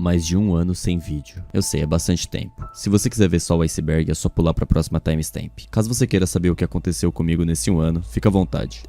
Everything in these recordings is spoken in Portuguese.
mais de 1 ano sem vídeo. Eu sei, é bastante tempo. Se você quiser ver só o iceberg, é só pular pra próxima timestamp. Caso você queira saber o que aconteceu comigo nesse 1 ano, fica à vontade.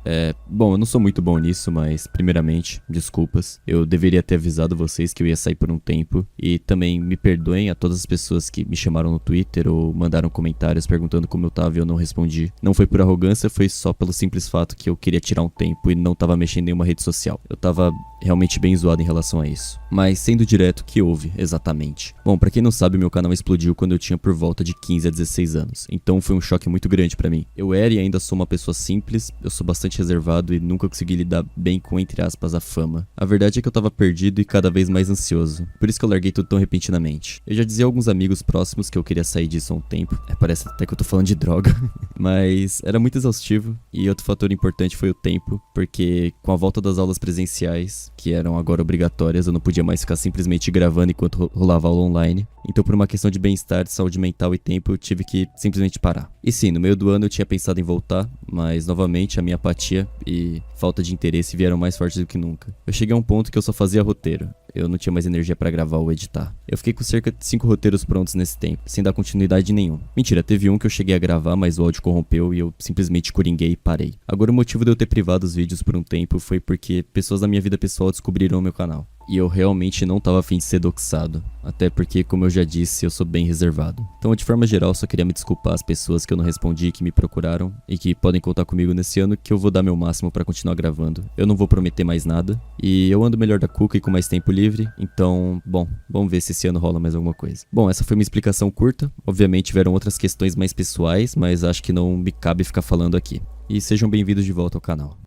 Bom, eu não sou muito bom nisso, mas primeiramente, desculpas. Eu deveria ter avisado vocês que eu ia sair por um tempo. E também me perdoem a todas as pessoas que me chamaram no Twitter ou mandaram comentários perguntando como eu tava e eu não respondi. Não foi por arrogância, foi só pelo simples fato que eu queria tirar um tempo e não tava mexendo em nenhuma rede social. Eu tava realmente bem zoado em relação a isso. Mas sendo direto, o que houve exatamente? Bom, pra quem não sabe, meu canal explodiu quando eu tinha por volta de 15 a 16 anos. Então foi um choque muito grande pra mim. Eu era e ainda sou uma pessoa simples, eu sou bastante reservado e nunca consegui lidar bem com, entre aspas, a fama. A verdade é que eu tava perdido e cada vez mais ansioso. Por isso que eu larguei tudo tão repentinamente. Eu já dizia a alguns amigos próximos que eu queria sair disso há um tempo. Parece até que eu tô falando de droga. Mas era muito exaustivo. E outro fator importante foi o tempo, porque com a volta das aulas presenciais, que eram agora obrigatórias, eu não podia mais ficar simplesmente gravando enquanto rolava aula online. Então por uma questão de bem-estar, saúde mental e tempo, eu tive que simplesmente parar. E sim, no meio do ano eu tinha pensado em voltar, mas novamente a minha apatia e falta de interesse vieram mais fortes do que nunca. Eu cheguei a um ponto que eu só fazia roteiro. Eu não tinha mais energia pra gravar ou editar. Eu fiquei com cerca de 5 roteiros prontos nesse tempo, sem dar continuidade nenhum. Mentira, teve um que eu cheguei a gravar, mas o áudio corrompeu e eu simplesmente coringuei e parei. Agora o motivo de eu ter privado os vídeos por um tempo foi porque pessoas da minha vida pessoal descobriram o meu canal. E eu realmente não tava afim de ser doxado. Até porque, como eu já disse, eu sou bem reservado. Então, de forma geral, só queria me desculpar às pessoas que eu não respondi, que me procuraram e que podem contar comigo nesse ano, que eu vou dar meu máximo pra continuar gravando. Eu não vou prometer mais nada. E eu ando melhor da cuca e com mais tempo livre. Então, bom, vamos ver se esse ano rola mais alguma coisa. Bom, essa foi uma explicação curta. Obviamente tiveram outras questões mais pessoais, mas acho que não me cabe ficar falando aqui. E sejam bem-vindos de volta ao canal.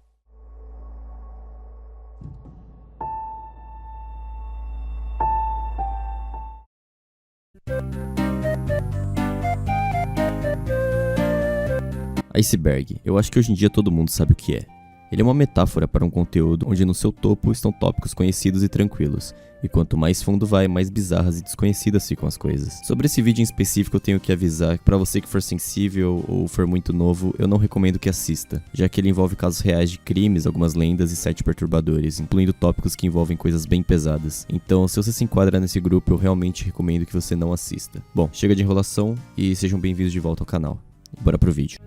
Iceberg, eu acho que hoje em dia todo mundo sabe o que é. Ele é uma metáfora para um conteúdo onde no seu topo estão tópicos conhecidos e tranquilos, e quanto mais fundo vai, mais bizarras e desconhecidas ficam as coisas. Sobre esse vídeo em específico eu tenho que avisar que para você que for sensível ou for muito novo, eu não recomendo que assista, já que ele envolve casos reais de crimes, algumas lendas e sites perturbadores, incluindo tópicos que envolvem coisas bem pesadas. Então, se você se enquadra nesse grupo, eu realmente recomendo que você não assista. Bom, chega de enrolação e sejam bem-vindos de volta ao canal. Bora pro vídeo.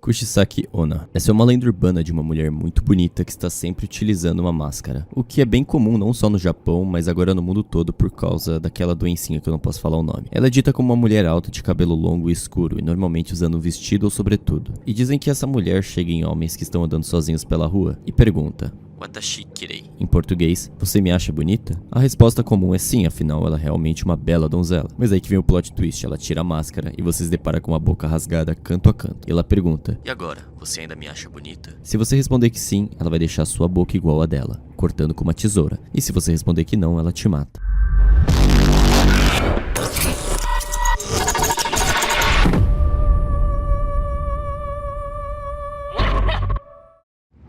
Kushisaki Onna. Essa é uma lenda urbana de uma mulher muito bonita que está sempre utilizando uma máscara. O que é bem comum não só no Japão, mas agora no mundo todo por causa daquela doencinha que eu não posso falar o nome. Ela é dita como uma mulher alta de cabelo longo e escuro e normalmente usando um vestido ou sobretudo. E dizem que essa mulher chega em homens que estão andando sozinhos pela rua e pergunta: Watashi kirei. Em português, você me acha bonita? A resposta comum é sim, afinal ela é realmente uma bela donzela. Mas aí que vem o plot twist, ela tira a máscara e você se depara com a boca rasgada canto a canto. E ela pergunta: e agora, você ainda me acha bonita? Se você responder que sim, ela vai deixar sua boca igual a dela, cortando com uma tesoura. E se você responder que não, ela te mata.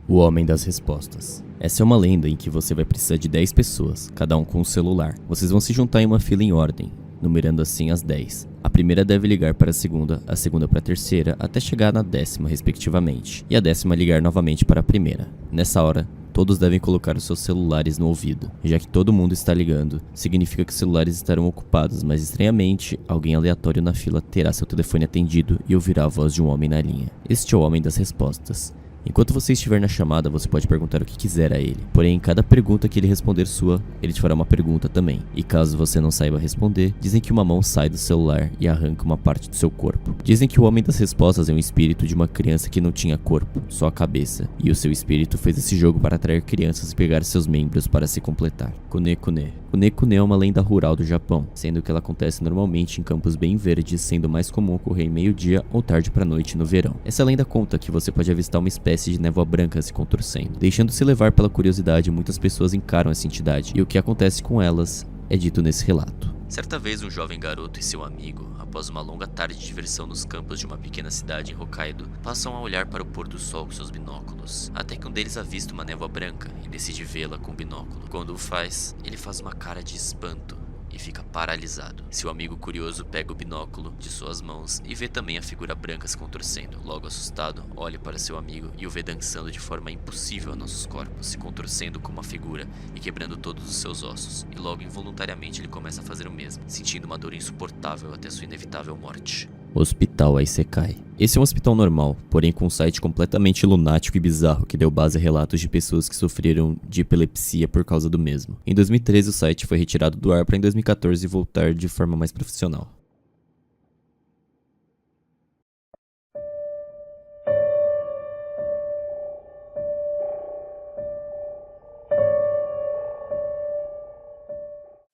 O Homem das Respostas. Essa é uma lenda em que você vai precisar de 10 pessoas, cada um com um celular. Vocês vão se juntar em uma fila em ordem, numerando assim as 10. A primeira deve ligar para a segunda para a terceira, até chegar na 10ª, respectivamente. E a 10ª ligar novamente para a primeira. Nessa hora, todos devem colocar os seus celulares no ouvido. Já que todo mundo está ligando, significa que os celulares estarão ocupados, mas estranhamente, alguém aleatório na fila terá seu telefone atendido e ouvirá a voz de um homem na linha. Este é o Homem das Respostas. Enquanto você estiver na chamada, você pode perguntar o que quiser a ele. Porém, em cada pergunta que ele responder sua, ele te fará uma pergunta também. E caso você não saiba responder, dizem que uma mão sai do celular e arranca uma parte do seu corpo. Dizem que o Homem das Respostas é um espírito de uma criança que não tinha corpo, só a cabeça. E o seu espírito fez esse jogo para atrair crianças e pegar seus membros para se completar. Kune-kune. Kune-kune é uma lenda rural do Japão, sendo que ela acontece normalmente em campos bem verdes, sendo mais comum ocorrer em meio-dia ou tarde para noite no verão. Essa lenda conta que você pode avistar uma espécie de névoa branca se contorcendo. Deixando-se levar pela curiosidade, muitas pessoas encaram essa entidade, e o que acontece com elas é dito nesse relato. Certa vez um jovem garoto e seu amigo, após uma longa tarde de diversão nos campos de uma pequena cidade em Hokkaido, passam a olhar para o pôr do sol com seus binóculos, até que um deles avista uma névoa branca e decide vê-la com o binóculo. Quando o faz, ele faz uma cara de espanto e fica paralisado. Seu amigo curioso pega o binóculo de suas mãos e vê também a figura branca se contorcendo. Logo assustado, olha para seu amigo e o vê dançando de forma impossível a nossos corpos, se contorcendo como a figura e quebrando todos os seus ossos. E logo involuntariamente ele começa a fazer o mesmo, sentindo uma dor insuportável até sua inevitável morte. Hospital Isekai. Esse é um hospital normal, porém com um site completamente lunático e bizarro que deu base a relatos de pessoas que sofreram de epilepsia por causa do mesmo. Em 2013 o site foi retirado do ar para em 2014 voltar de forma mais profissional.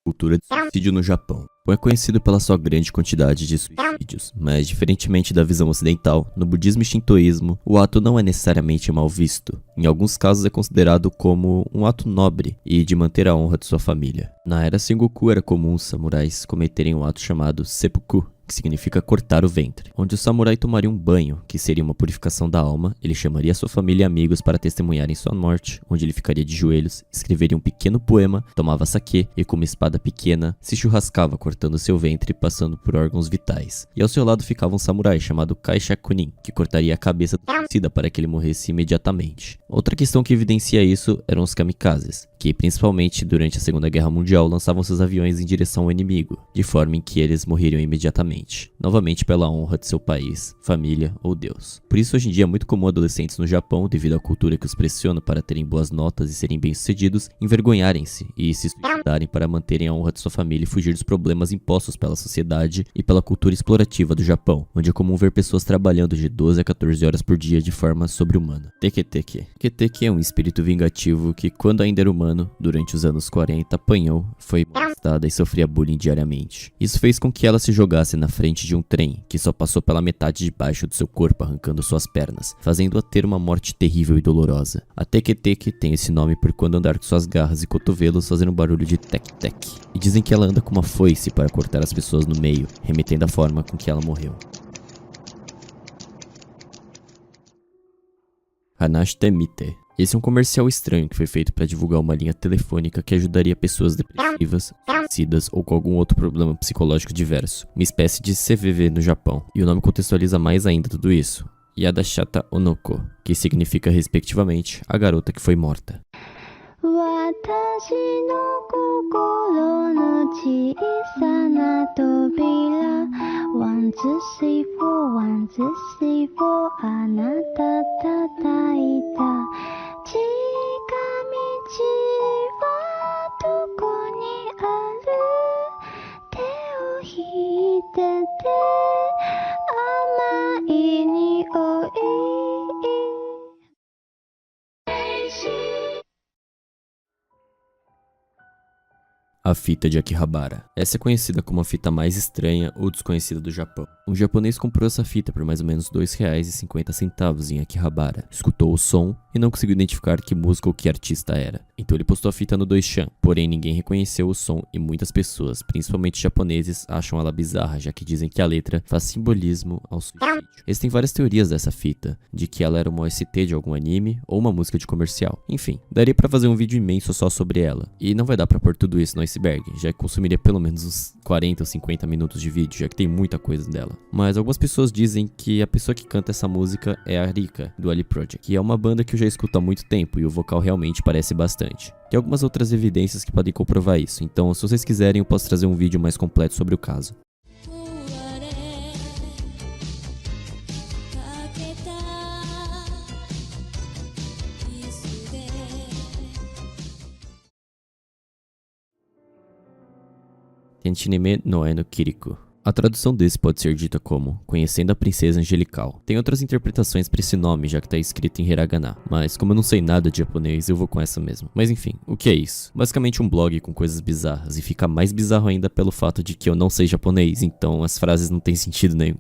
Cultura de suicídio no Japão. É conhecido pela sua grande quantidade de suicídios, mas diferentemente da visão ocidental, no budismo e shintoísmo, o ato não é necessariamente mal visto. Em alguns casos é considerado como um ato nobre e de manter a honra de sua família. Na era Sengoku era comum os samurais cometerem um ato chamado seppuku, que significa cortar o ventre, onde o samurai tomaria um banho, que seria uma purificação da alma. Ele chamaria sua família e amigos para testemunharem sua morte, onde ele ficaria de joelhos, escreveria um pequeno poema, tomava saquê e com uma espada pequena se churrascava cortando seu ventre e passando por órgãos vitais. E ao seu lado ficava um samurai chamado Kaishakunin, que cortaria a cabeça do suicida para que ele morresse imediatamente. Outra questão que evidencia isso eram os kamikazes, que principalmente durante a Segunda Guerra Mundial lançavam seus aviões em direção ao inimigo, de forma em que eles morreriam imediatamente. Novamente pela honra de seu país, família ou Deus. Por isso hoje em dia é muito comum adolescentes no Japão, devido à cultura que os pressiona para terem boas notas e serem bem-sucedidos, envergonharem-se e se suicidarem para manterem a honra de sua família e fugir dos problemas impostos pela sociedade e pela cultura explorativa do Japão, onde é comum ver pessoas trabalhando de 12 a 14 horas por dia de forma sobre-humana. Teketeke. Teketeke é um espírito vingativo que, quando ainda era humano, durante os anos 40, apanhou, foi molestada e sofria bullying diariamente. Isso fez com que ela se jogasse na frente de um trem, que só passou pela metade de baixo do seu corpo, arrancando suas pernas, fazendo-a ter uma morte terrível e dolorosa. A Teketeke tem esse nome por quando andar com suas garras e cotovelos fazendo um barulho de tec-tec. E dizem que ela anda com uma foice para cortar as pessoas no meio, remetendo à forma com que ela morreu. Hanashite-mite. Esse é um comercial estranho que foi feito para divulgar uma linha telefônica que ajudaria pessoas depressivas, suicidas ou com algum outro problema psicológico diverso, uma espécie de CVV no Japão. E o nome contextualiza mais ainda tudo isso. Yadashita Onoko, que significa respectivamente a garota que foi morta. A fita de Akihabara. Essa é conhecida como a fita mais estranha ou desconhecida do Japão. Um japonês comprou essa fita por mais ou menos R$2,50 em Akihabara. Escutou o som e não conseguiu identificar que música ou que artista era. Então ele postou a fita no 2chan. Porém ninguém reconheceu o som e muitas pessoas, principalmente japoneses, acham ela bizarra, já que dizem que a letra faz simbolismo ao suicídio. Existem várias teorias dessa fita, de que ela era uma OST de algum anime ou uma música de comercial. Enfim, daria pra fazer um vídeo imenso só sobre ela. E não vai dar pra pôr tudo isso no iceberg, já que consumiria pelo menos uns 40 ou 50 minutos de vídeo, já que tem muita coisa dela. Mas algumas pessoas dizem que a pessoa que canta essa música é a Rika, do Ali Project, que é uma banda que eu já escuto há muito tempo e o vocal realmente parece bastante. Tem algumas outras evidências que podem comprovar isso, então se vocês quiserem eu posso trazer um vídeo mais completo sobre o caso. Kenshinime no Eno Kiriko. A tradução desse pode ser dita como Conhecendo a Princesa Angelical. Tem outras interpretações para esse nome, já que tá escrito em hiragana, mas como eu não sei nada de japonês, eu vou com essa mesmo. Mas enfim, o que é isso? Basicamente um blog com coisas bizarras, e fica mais bizarro ainda pelo fato de que eu não sei japonês, então as frases não têm sentido nenhum.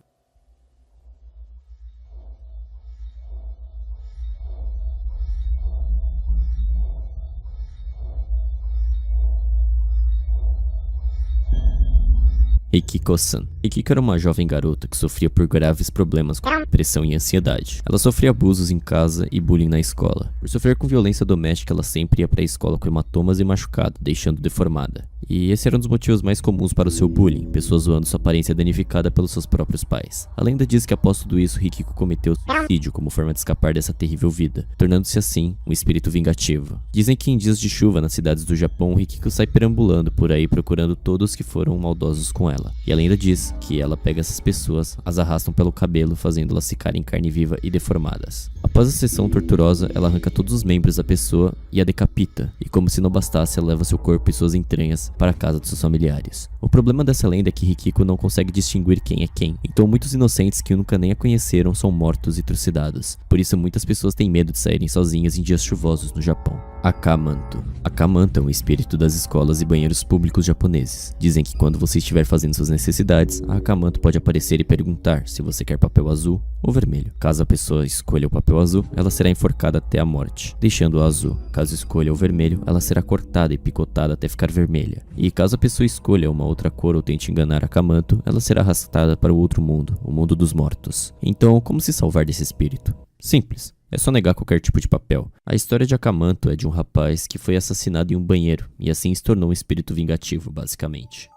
Eikiko-san. Eikiko era uma jovem garota que sofria por graves problemas com depressão e ansiedade. Ela sofria abusos em casa e bullying na escola. Por sofrer com violência doméstica, ela sempre ia para a escola com hematomas e machucado, deixando deformada. E esse era um dos motivos mais comuns para o seu bullying, pessoas zoando sua aparência danificada pelos seus próprios pais. A lenda diz que após tudo isso, Hikiko cometeu suicídio como forma de escapar dessa terrível vida, tornando-se assim um espírito vingativo. Dizem que em dias de chuva nas cidades do Japão, Hikiko sai perambulando por aí procurando todos que foram maldosos com ela. E a lenda diz que ela pega essas pessoas, as arrastam pelo cabelo, fazendo-las ficarem em carne viva e deformadas. Após a sessão torturosa, ela arranca todos os membros da pessoa e a decapita, e como se não bastasse, ela leva seu corpo e suas entranhas para a casa de seus familiares. O problema dessa lenda é que Hikiko não consegue distinguir quem é quem, então muitos inocentes que nunca nem a conheceram são mortos e trucidados. Por isso muitas pessoas têm medo de saírem sozinhas em dias chuvosos no Japão. Akamanto. Akamanto é um espírito das escolas e banheiros públicos japoneses. Dizem que quando você estiver fazendo suas necessidades, a Akamanto pode aparecer e perguntar se você quer papel azul ou vermelho. Caso a pessoa escolha o papel azul, ela será enforcada até a morte, deixando-a azul. Caso escolha o vermelho, ela será cortada e picotada até ficar vermelha. E caso a pessoa escolha uma outra cor ou tente enganar a Akamanto, ela será arrastada para o outro mundo, o mundo dos mortos. Então, como se salvar desse espírito? Simples. É só negar qualquer tipo de papel. A história de Akamanto é de um rapaz que foi assassinado em um banheiro e assim se tornou um espírito vingativo, basicamente.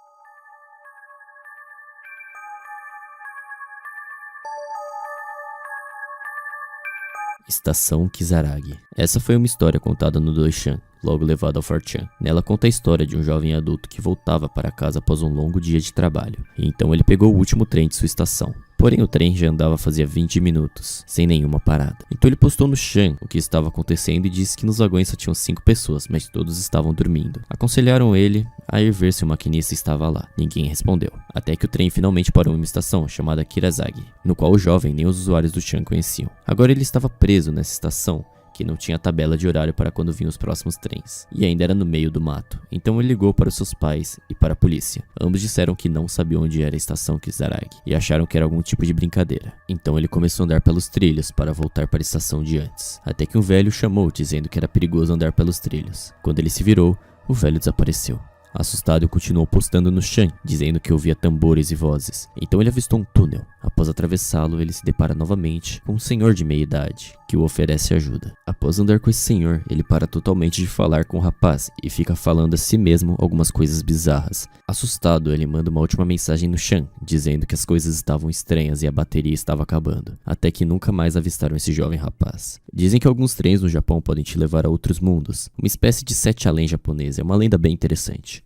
Estação Kisaragi. Essa foi uma história contada no Doishan, logo levada ao 4chan. Nela conta a história de um jovem adulto que voltava para casa após um longo dia de trabalho. E então ele pegou o último trem de sua estação. Porém o trem já andava fazia 20 minutos, sem nenhuma parada. Então ele postou no Chan o que estava acontecendo e disse que nos vagões só tinham 5 pessoas, mas todos estavam dormindo. Aconselharam ele a ir ver se o maquinista estava lá. Ninguém respondeu. Até que o trem finalmente parou em uma estação chamada Kirazagi, no qual o jovem nem os usuários do Chan conheciam. Agora ele estava preso nessa estação, que não tinha tabela de horário para quando vinham os próximos trens, e ainda era no meio do mato. Então ele ligou para os seus pais e para a polícia. Ambos disseram que não sabiam onde era a estação Kisaragi e acharam que era algum tipo de brincadeira. Então ele começou a andar pelos trilhos para voltar para a estação de antes, até que um velho o chamou dizendo que era perigoso andar pelos trilhos. Quando ele se virou, o velho desapareceu. Assustado, continuou postando no Chan, dizendo que ouvia tambores e vozes. Então ele avistou um túnel. Após atravessá-lo, ele se depara novamente com um senhor de meia idade, que o oferece ajuda. Após andar com esse senhor, ele para totalmente de falar com o rapaz e fica falando a si mesmo algumas coisas bizarras. Assustado, ele manda uma última mensagem no Chan, dizendo que as coisas estavam estranhas e a bateria estava acabando, até que nunca mais avistaram esse jovem rapaz. Dizem que alguns trens no Japão podem te levar a outros mundos, uma espécie de 7 além japonês, é uma lenda bem interessante.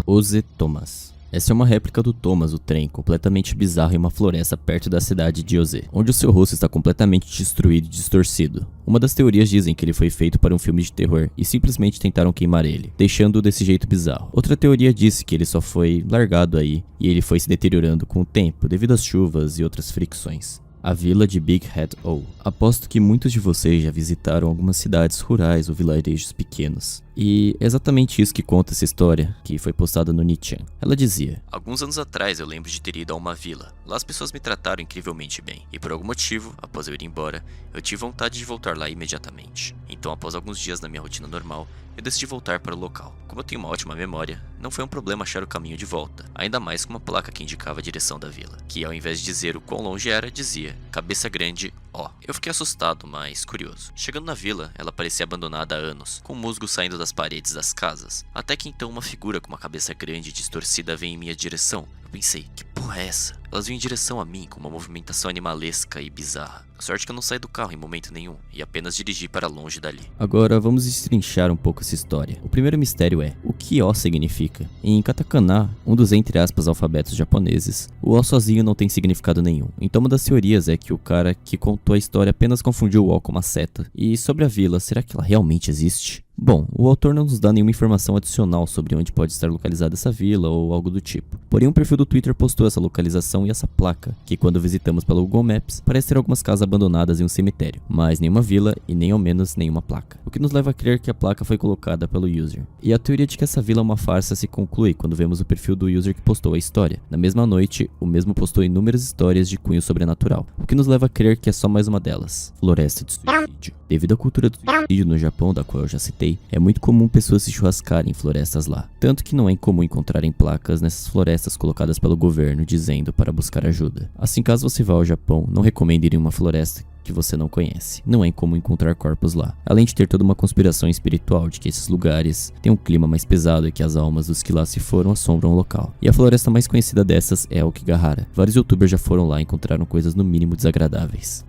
Ose Thomas. Essa é uma réplica do Thomas, o trem, completamente bizarro em uma floresta perto da cidade de Ose, onde o seu rosto está completamente destruído e distorcido. Uma das teorias dizem que ele foi feito para um filme de terror e simplesmente tentaram queimar ele, deixando-o desse jeito bizarro. Outra teoria disse que ele só foi largado aí e ele foi se deteriorando com o tempo devido às chuvas e outras fricções. A vila de Big Head O. Aposto que muitos de vocês já visitaram algumas cidades rurais ou vilarejos pequenos. E é exatamente isso que conta essa história, que foi postada no Nichan. Ela dizia: alguns anos atrás eu lembro de ter ido a uma vila. Lá as pessoas me trataram incrivelmente bem. E por algum motivo, após eu ir embora, eu tive vontade de voltar lá imediatamente. Então após alguns dias na minha rotina normal, eu decidi voltar para o local. Como eu tenho uma ótima memória, não foi um problema achar o caminho de volta. Ainda mais com uma placa que indicava a direção da vila, que ao invés de dizer o quão longe era, dizia Cabeça Grande, ó. Eu fiquei assustado, mas curioso. Chegando na vila, ela parecia abandonada há anos, com musgo saindo das paredes das casas. Até que então uma figura com uma cabeça grande e distorcida vem em minha direção. Eu pensei, que porra é essa? Elas vinham em direção a mim com uma movimentação animalesca e bizarra. A sorte que eu não saí do carro em momento nenhum e apenas dirigi para longe dali. Agora vamos destrinchar um pouco essa história. O primeiro mistério é, o que O significa? Em katakana, um dos entre aspas alfabetos japoneses, o O sozinho não tem significado nenhum. Então uma das teorias é que o cara que contou a história apenas confundiu o O com uma seta. E sobre a vila, será que ela realmente existe? Bom, o autor não nos dá nenhuma informação adicional sobre onde pode estar localizada essa vila ou algo do tipo. Porém, um perfil do Twitter postou essa localização e essa placa, que quando visitamos pelo Google Maps, parece ter algumas casas abandonadas em um cemitério, mas nenhuma vila e nem ao menos nenhuma placa. O que nos leva a crer que a placa foi colocada pelo user. E a teoria de que essa vila é uma farsa se conclui quando vemos o perfil do user que postou a história. Na mesma noite, o mesmo postou inúmeras histórias de cunho sobrenatural, o que nos leva a crer que é só mais uma delas. Floresta de suicídio. Devido à cultura do suicídio no Japão, da qual eu já citei, é muito comum pessoas se churrascarem em florestas lá. Tanto que não é incomum encontrarem placas nessas florestas colocadas pelo governo dizendo para buscar ajuda. Assim, caso você vá ao Japão, não recomendo ir em uma floresta que você não conhece. Não é incomum encontrar corpos lá. Além de ter toda uma conspiração espiritual de que esses lugares têm um clima mais pesado e que as almas dos que lá se foram assombram o local. E a floresta mais conhecida dessas é Aokigahara. Vários youtubers já foram lá e encontraram coisas no mínimo desagradáveis.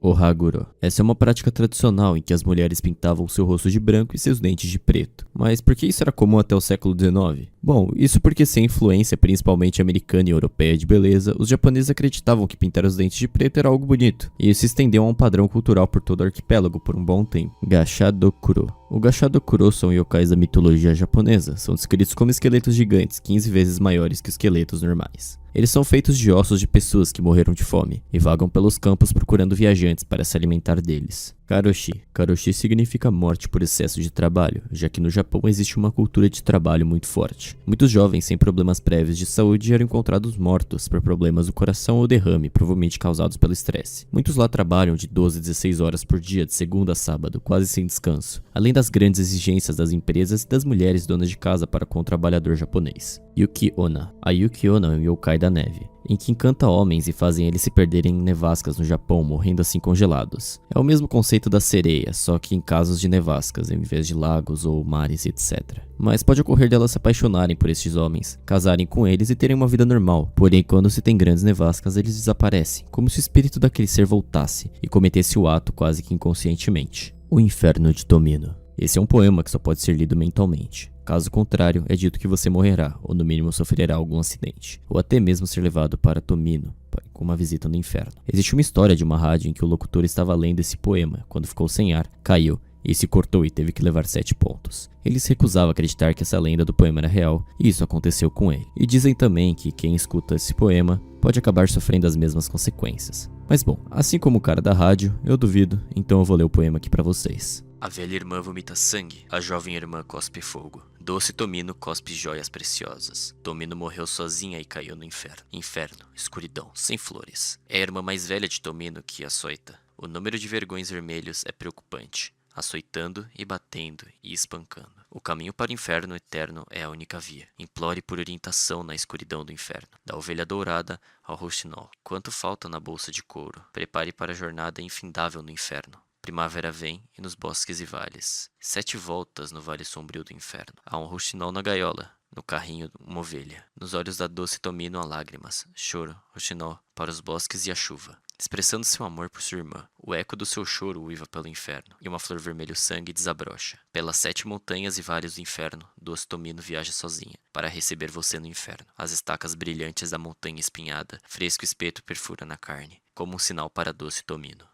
O Haguro. Essa é uma prática tradicional em que as mulheres pintavam seu rosto de branco e seus dentes de preto. Mas por que isso era comum até o século XIX? Bom, isso porque sem influência principalmente americana e europeia de beleza, os japoneses acreditavam que pintar os dentes de preto era algo bonito, e isso se estendeu a um padrão cultural por todo o arquipélago por um bom tempo. Gashadokuro. O Gashadokuro são yokais da mitologia japonesa, são descritos como esqueletos gigantes, 15 vezes maiores que os esqueletos normais. Eles são feitos de ossos de pessoas que morreram de fome e vagam pelos campos procurando viajantes para se alimentar deles. Karoshi. Karoshi significa morte por excesso de trabalho, já que no Japão existe uma cultura de trabalho muito forte. Muitos jovens sem problemas prévios de saúde eram encontrados mortos por problemas do coração ou derrame, provavelmente causados pelo estresse. Muitos lá trabalham de 12 a 16 horas por dia, de segunda a sábado, quase sem descanso, além das grandes exigências das empresas e das mulheres donas de casa para com o trabalhador japonês. Yuki-onna. A Yuki-onna é um yokai da neve, em que encanta homens e fazem eles se perderem em nevascas no Japão, morrendo assim congelados. É o mesmo conceito da sereia, só que em casos de nevascas, em vez de lagos ou mares, etc. Mas pode ocorrer delas se apaixonarem por estes homens, casarem com eles e terem uma vida normal. Porém, quando se tem grandes nevascas, eles desaparecem, como se o espírito daquele ser voltasse e cometesse o ato quase que inconscientemente. O Inferno de Tomino. Esse é um poema que só pode ser lido mentalmente. Caso contrário, é dito que você morrerá, ou no mínimo sofrerá algum acidente, ou até mesmo ser levado para Tomino, com uma visita no inferno. Existe uma história de uma rádio em que o locutor estava lendo esse poema, quando ficou sem ar, caiu, e se cortou e teve que levar 7 pontos. Ele se recusava a acreditar que essa lenda do poema era real, e isso aconteceu com ele. E dizem também que quem escuta esse poema pode acabar sofrendo as mesmas consequências. Mas bom, assim como o cara da rádio, eu duvido, então eu vou ler o poema aqui pra vocês. A velha irmã vomita sangue, a jovem irmã cospe fogo. Doce Tomino cospe joias preciosas. Tomino morreu sozinha e caiu no inferno. Inferno, escuridão, sem flores. É a irmã mais velha de Tomino que açoita. O número de vergões vermelhos é preocupante, açoitando e batendo e espancando. O caminho para o inferno eterno é a única via. Implore por orientação na escuridão do inferno. Da ovelha dourada ao roxinol. Quanto falta na bolsa de couro? Prepare para a jornada infindável no inferno. Primavera vem e nos bosques e vales. 7 voltas no vale sombrio do inferno. Há um roxinol na gaiola, no carrinho uma ovelha. Nos olhos da doce Tomino há lágrimas, choro, roxinol, para os bosques e a chuva. Expressando seu amor por sua irmã, o eco do seu choro uiva pelo inferno, e uma flor vermelho sangue desabrocha. Pelas 7 montanhas e vales do inferno, doce Tomino viaja sozinha, para receber você no inferno. As estacas brilhantes da montanha espinhada, fresco espeto perfura na carne, como um sinal para doce Tomino.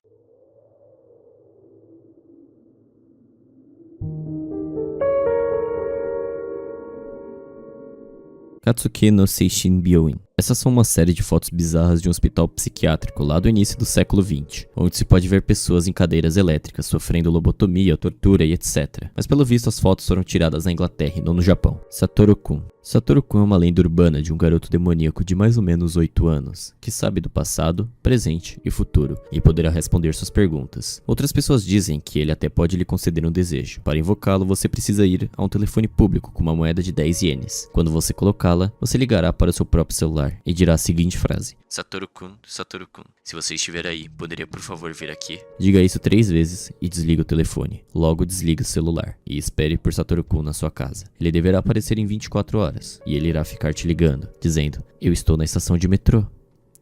Katsuki no Seishin Byoin. Essas são uma série de fotos bizarras de um hospital psiquiátrico lá do início do século XX, onde se pode ver pessoas em cadeiras elétricas sofrendo lobotomia, tortura e etc. Mas pelo visto as fotos foram tiradas na Inglaterra e não no Japão. Satoru-kun. Satoru-kun é uma lenda urbana de um garoto demoníaco de mais ou menos 8 anos, que sabe do passado, presente e futuro, e poderá responder suas perguntas. Outras pessoas dizem que ele até pode lhe conceder um desejo. Para invocá-lo, você precisa ir a um telefone público com uma moeda de 10 ienes. Quando você colocá-la, você ligará para o seu próprio celular e dirá a seguinte frase: Satoru-kun, Satoru-kun, se você estiver aí, poderia por favor vir aqui? Diga isso 3 vezes e desliga o telefone. Logo desliga o celular e espere por Satoru-kun na sua casa. Ele deverá aparecer em 24 horas e ele irá ficar te ligando, dizendo: eu estou na estação de metrô,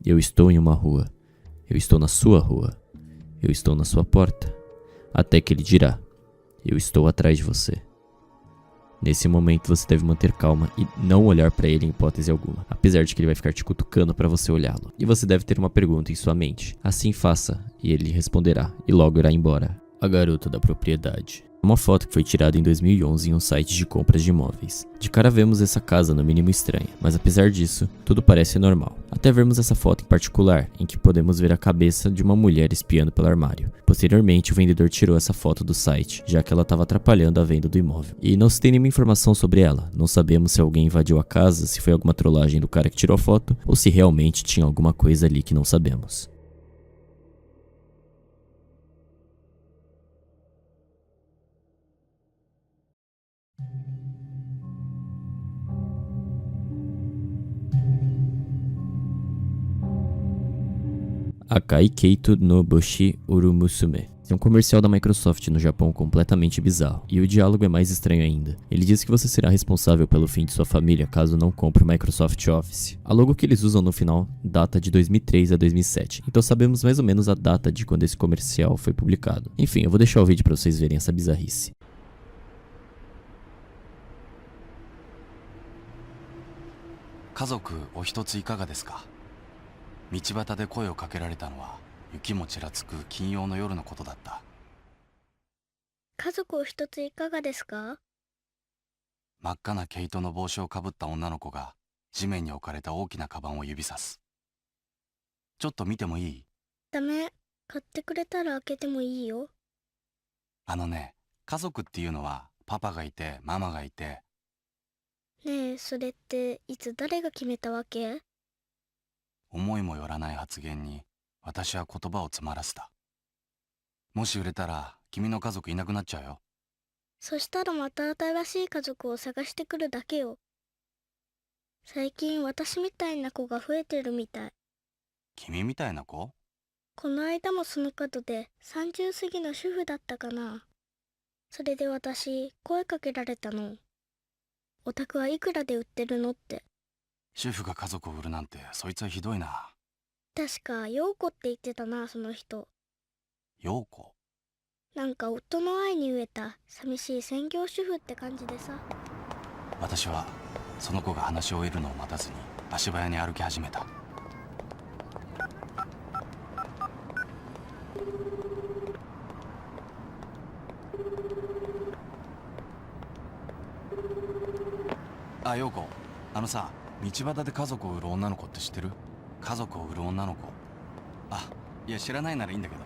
eu estou em uma rua, eu estou na sua rua, eu estou na sua porta. Até que ele dirá: eu estou atrás de você. Nesse momento você deve manter calma e não olhar pra ele em hipótese alguma, apesar de que ele vai ficar te cutucando pra você olhá-lo. E você deve ter uma pergunta em sua mente. Assim faça, e ele responderá, e logo irá embora. A garota da propriedade. Uma foto que foi tirada em 2011 em um site de compras de imóveis. De cara vemos essa casa no mínimo estranha, mas apesar disso, tudo parece normal. Até vermos essa foto em particular, em que podemos ver a cabeça de uma mulher espiando pelo armário. Posteriormente, o vendedor tirou essa foto do site, já que ela estava atrapalhando a venda do imóvel. E não se tem nenhuma informação sobre ela. Não sabemos se alguém invadiu a casa, se foi alguma trollagem do cara que tirou a foto, ou se realmente tinha alguma coisa ali que não sabemos. Akai Keito no Boshi Urumusume. É um comercial da Microsoft no Japão completamente bizarro, e o diálogo é mais estranho ainda. Ele diz que você será responsável pelo fim de sua família caso não compre o Microsoft Office. A logo que eles usam no final data de 2003 a 2007, então sabemos mais ou menos a data de quando esse comercial foi publicado. Enfim, eu vou deixar o vídeo pra vocês verem essa bizarrice. 家族お一ついかがですか。道端で声をかけられたのは雪もちらつく金曜の夜のことだった。家族お一ついかがですか？真っ赤な毛糸の帽子をかぶった女の子が地面に置かれた大きなカバンを指さす。ちょっと見てもいい？ダメ。買ってくれたら開けてもいいよ。あのね、家族っていうのはパパがいてママがいて。ねえ、それっていつ誰が決めたわけ？思いもよらない発言に私は言葉を詰まらせた。もし売れたら君の家族いなくなっちゃうよ。そしたらまた新しい家族を探してくるだけよ。最近私みたいな子が増えてるみたい。君みたいな子？この間もその角で30過ぎの主婦だったかな。それで私声かけられたの。お宅はいくらで売ってるのって。主婦が家族を売るなんてそいつはひどいな。確か陽子って言ってたな、その人。陽子？なんか夫の愛に飢えた寂しい専業主婦って感じでさ。私はその子が話し終えるのを待たずに足早に歩き始めた。あ、陽子、あのさ、道端で家族を売る女の子って知ってる？家族を売る女の子。あ、いや知らないならいいんだけど。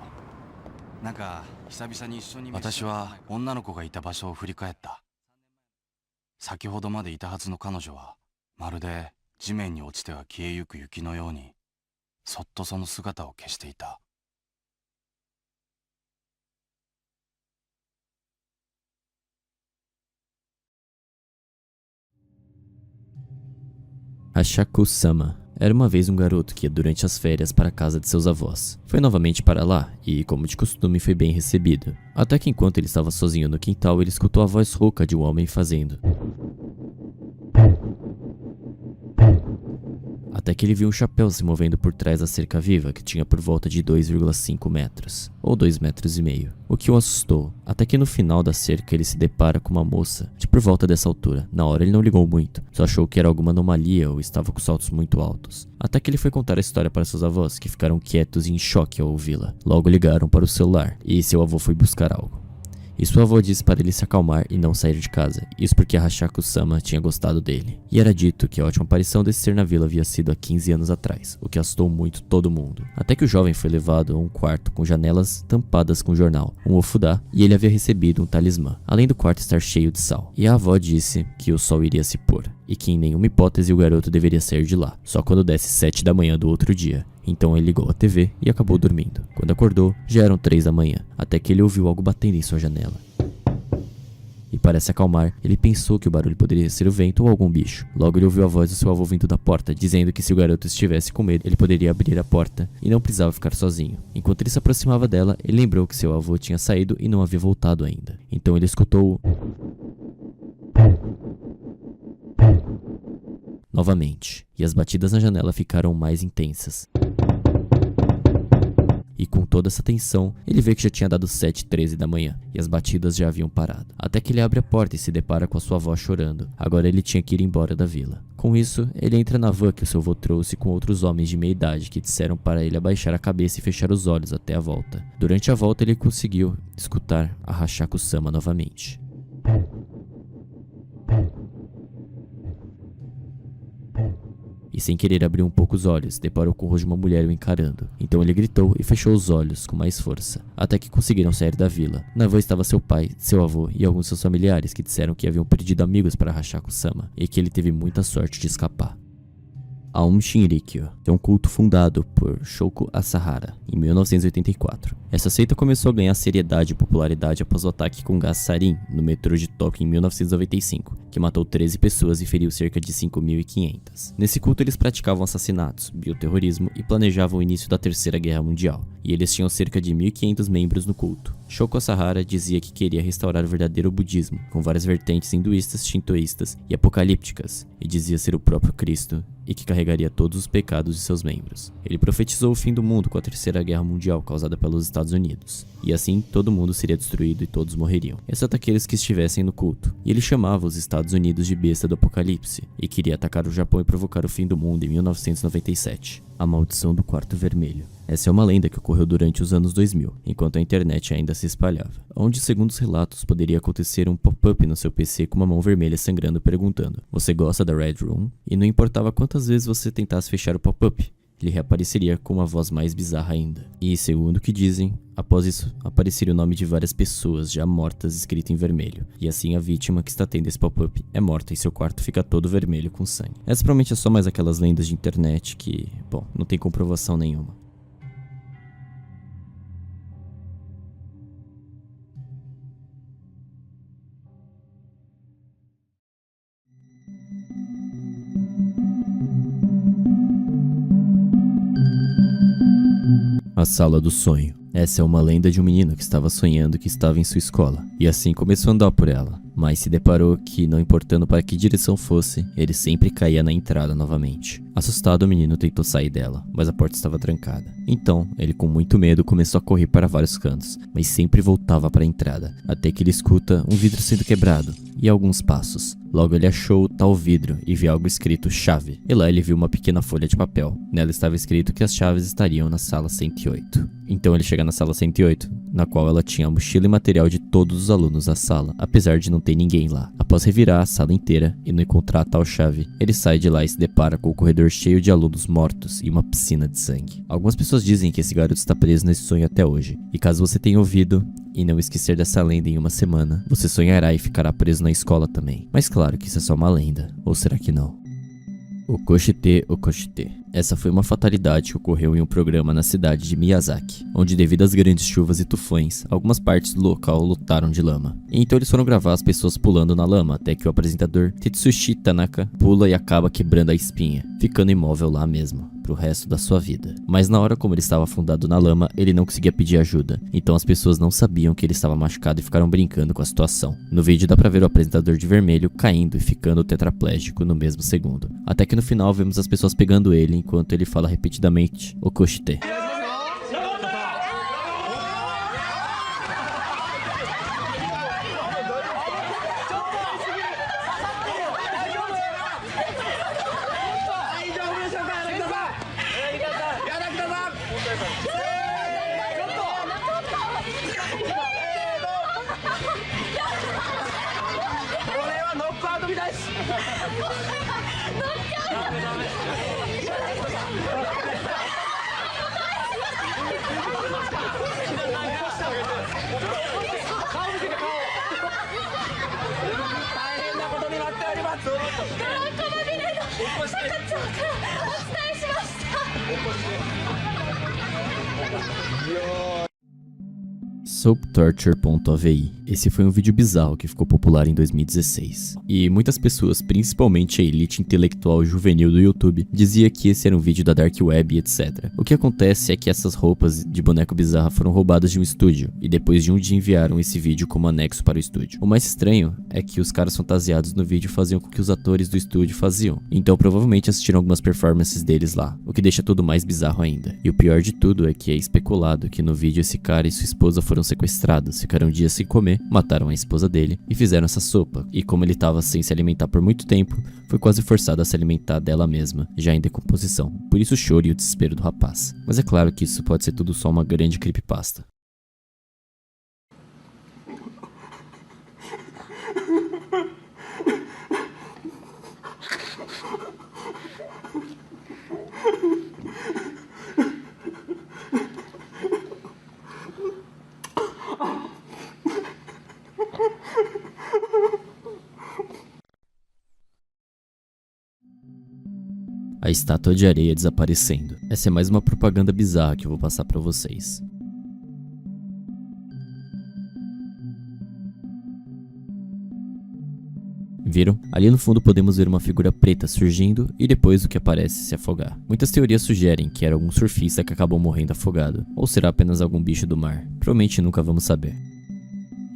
なんか久々に一緒に。私は女の子がいた場所を振り返った。先ほどまでいたはずの彼女はまるで地面に落ちては消えゆく雪のようにそっとその姿を消していた。Hashaku-sama era uma vez um garoto que ia durante as férias para a casa de seus avós. Foi novamente para lá e, como de costume, foi bem recebido. Até que enquanto ele estava sozinho no quintal, ele escutou a voz rouca de um homem fazendo. Até que ele viu um chapéu se movendo por trás da cerca viva, que tinha por volta de 2,5 metros, ou 2,5 metros, o que o assustou, até que no final da cerca ele se depara com uma moça de por volta dessa altura. Na hora ele não ligou muito, só achou que era alguma anomalia ou estava com saltos muito altos. Até que ele foi contar a história para seus avós, que ficaram quietos e em choque ao ouvi-la. Logo ligaram para o celular, e seu avô foi buscar algo. E sua avó disse para ele se acalmar e não sair de casa, isso porque a Hashaku-sama tinha gostado dele. E era dito que a última aparição desse ser na vila havia sido há 15 anos atrás, o que assustou muito todo mundo. Até que o jovem foi levado a um quarto com janelas tampadas com jornal, um ofudá, e ele havia recebido um talismã, além do quarto estar cheio de sal. E a avó disse que o sol iria se pôr, e que em nenhuma hipótese o garoto deveria sair de lá, só quando desse 7 da manhã do outro dia. Então ele ligou a TV e acabou dormindo. Quando acordou, já eram 3 da manhã, até que ele ouviu algo batendo em sua janela. E para se acalmar, ele pensou que o barulho poderia ser o vento ou algum bicho. Logo ele ouviu a voz do seu avô vindo da porta, dizendo que se o garoto estivesse com medo, ele poderia abrir a porta e não precisava ficar sozinho. Enquanto ele se aproximava dela, ele lembrou que seu avô tinha saído e não havia voltado ainda. Então ele escutou novamente, e as batidas na janela ficaram mais intensas. E com toda essa tensão, ele vê que já tinha dado 7h13 da manhã e as batidas já haviam parado. Até que ele abre a porta e se depara com a sua avó chorando. Agora ele tinha que ir embora da vila. Com isso, ele entra na van que o seu avô trouxe com outros homens de meia idade que disseram para ele abaixar a cabeça e fechar os olhos até a volta. Durante a volta ele conseguiu escutar a Hachaku-sama novamente. E sem querer abriu um pouco os olhos, deparou com o rosto de uma mulher o encarando. Então ele gritou e fechou os olhos com mais força, até que conseguiram sair da vila. Na van estava seu pai, seu avô e alguns de seus familiares que disseram que haviam perdido amigos para Hachaku-sama e que ele teve muita sorte de escapar. Aum Shinrikyo é um culto fundado por Shoko Asahara em 1984. Essa seita começou a ganhar seriedade e popularidade após o ataque com gás sarin no metrô de Tóquio em 1995, que matou 13 pessoas e feriu cerca de 5.500. Nesse culto eles praticavam assassinatos, bioterrorismo e planejavam o início da Terceira Guerra Mundial, e eles tinham cerca de 1.500 membros no culto. Shoko Asahara dizia que queria restaurar o verdadeiro budismo, com várias vertentes hinduístas, shintoístas e apocalípticas, e dizia ser o próprio Cristo e que carregaria todos os pecados de seus membros. Ele profetizou o fim do mundo com a Terceira Guerra Mundial causada pelos Estados Unidos, e assim todo mundo seria destruído e todos morreriam, exceto aqueles que estivessem no culto. E ele chamava os Estados Unidos de besta do apocalipse, e queria atacar o Japão e provocar o fim do mundo em 1997. A maldição do quarto vermelho. Essa é uma lenda que ocorreu durante os anos 2000, enquanto a internet ainda se espalhava, onde, segundo os relatos, poderia acontecer um pop-up no seu PC com uma mão vermelha sangrando perguntando: "Você gosta da Red Room?" E não importava quantas vezes você tentasse fechar o pop-up, ele reapareceria com uma voz mais bizarra ainda. E, segundo o que dizem, após isso, apareceria o nome de várias pessoas já mortas escrito em vermelho. E assim a vítima que está tendo esse pop-up é morta e seu quarto fica todo vermelho com sangue. Essa provavelmente é só mais aquelas lendas de internet que, bom, não tem comprovação nenhuma. A Sala do Sonho. Essa é uma lenda de um menino que estava sonhando que estava em sua escola, e assim começou a andar por ela, mas se deparou que, não importando para que direção fosse, ele sempre caía na entrada novamente. Assustado, o menino tentou sair dela, mas a porta estava trancada. Então, ele com muito medo começou a correr para vários cantos, mas sempre voltava para a entrada, até que ele escuta um vidro sendo quebrado, e alguns passos. Logo ele achou o tal vidro e viu algo escrito chave, e lá ele viu uma pequena folha de papel. Nela estava escrito que as chaves estariam na sala 108. Então ele chega na sala 108, na qual ela tinha a mochila e material de todos os alunos da sala, apesar de não ter ninguém lá. Após revirar a sala inteira e não encontrar a tal chave, ele sai de lá e se depara com o corredor cheio de alunos mortos e uma piscina de sangue. Algumas pessoas dizem que esse garoto está preso nesse sonho até hoje, e caso você tenha ouvido e não esquecer dessa lenda em uma semana, você sonhará e ficará preso na escola também. Mas claro que isso é só uma lenda, ou será que não? Okoshite Okoshite. Essa foi uma fatalidade que ocorreu em um programa na cidade de Miyazaki, onde devido às grandes chuvas e tufões, algumas partes do local lotaram de lama. E então eles foram gravar as pessoas pulando na lama, até que o apresentador Tetsushi Tanaka pula e acaba quebrando a espinha, ficando imóvel lá mesmo, pro resto da sua vida. Mas na hora como ele estava afundado na lama, ele não conseguia pedir ajuda, então as pessoas não sabiam que ele estava machucado e ficaram brincando com a situação. No vídeo dá pra ver o apresentador de vermelho caindo e ficando tetraplégico no mesmo segundo, até que no final vemos as pessoas pegando ele enquanto ele fala repetidamente Okoshite. Soaptorture.avi. Esse foi um vídeo bizarro que ficou popular em 2016. E muitas pessoas, principalmente a elite intelectual juvenil do YouTube, dizia que esse era um vídeo da Dark Web e etc. O que acontece é que essas roupas de boneco bizarro foram roubadas de um estúdio, e depois de um dia enviaram esse vídeo como anexo para o estúdio. O mais estranho é que os caras fantasiados no vídeo faziam com que os atores do estúdio faziam, então provavelmente assistiram algumas performances deles lá, o que deixa tudo mais bizarro ainda. E o pior de tudo é que é especulado que no vídeo esse cara e sua esposa foram sequestrados, ficaram um dia sem comer, mataram a esposa dele e fizeram essa sopa, e como ele tava sem se alimentar por muito tempo, foi quase forçado a se alimentar dela mesma, já em decomposição. Por isso o choro e o desespero do rapaz. Mas é claro que isso pode ser tudo só uma grande creepypasta. A estátua de areia desaparecendo. Essa é mais uma propaganda bizarra que eu vou passar pra vocês. Viram? Ali no fundo podemos ver uma figura preta surgindo e depois o que aparece se afogar. Muitas teorias sugerem que era algum surfista que acabou morrendo afogado, ou será apenas algum bicho do mar. Provavelmente nunca vamos saber.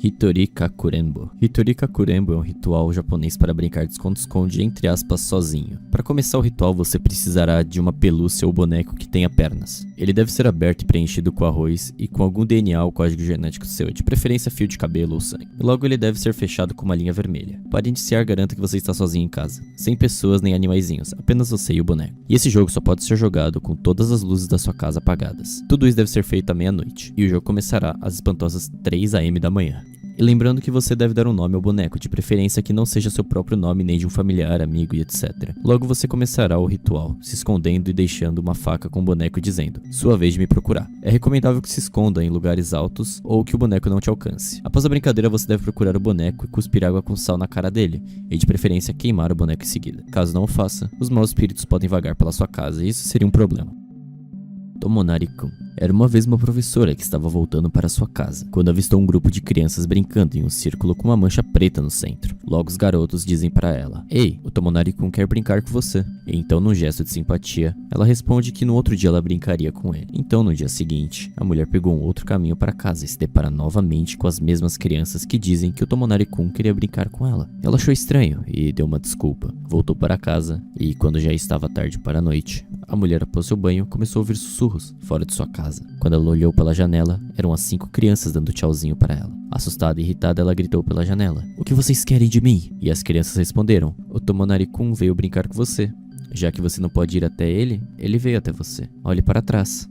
Hitori Kakurenbo. Hitori Kakurenbo é um ritual japonês para brincar de esconde-esconde entre aspas sozinho. Para começar o ritual você precisará de uma pelúcia ou boneco que tenha pernas. Ele deve ser aberto e preenchido com arroz e com algum DNA ou código genético seu, de preferência fio de cabelo ou sangue. E logo ele deve ser fechado com uma linha vermelha. Para iniciar, garanta que você está sozinho em casa, sem pessoas nem animaizinhos, apenas você e o boneco. E esse jogo só pode ser jogado com todas as luzes da sua casa apagadas. Tudo isso deve ser feito à meia-noite, e o jogo começará às espantosas 3 AM da manhã. E lembrando que você deve dar um nome ao boneco, de preferência que não seja seu próprio nome nem de um familiar, amigo e etc. Logo você começará o ritual, se escondendo e deixando uma faca com o boneco dizendo: sua vez de me procurar. É recomendável que se esconda em lugares altos ou que o boneco não te alcance. Após a brincadeira você deve procurar o boneco e cuspir água com sal na cara dele, e de preferência queimar o boneco em seguida. Caso não o faça, os maus espíritos podem vagar pela sua casa e isso seria um problema. Tomonari-kun. Era uma vez uma professora que estava voltando para sua casa, quando avistou um grupo de crianças brincando em um círculo com uma mancha preta no centro. Logo os garotos dizem para ela: ei, o Tomonari-kun quer brincar com você. E então, num gesto de simpatia, ela responde que no outro dia ela brincaria com ele. Então, no dia seguinte, a mulher pegou um outro caminho para casa e se depara novamente com as mesmas crianças que dizem que o Tomonari-kun queria brincar com ela. Ela achou estranho e deu uma desculpa. Voltou para casa e, quando já estava tarde para a noite, a mulher, após seu banho, começou a ouvir sussurros fora de sua casa. Quando ela olhou pela janela, eram as 5 crianças dando tchauzinho para ela. Assustada e irritada, ela gritou pela janela: o que vocês querem de mim? E as crianças responderam: o Tomonari-kun veio brincar com você. Já que você não pode ir até ele, ele veio até você. Olhe para trás.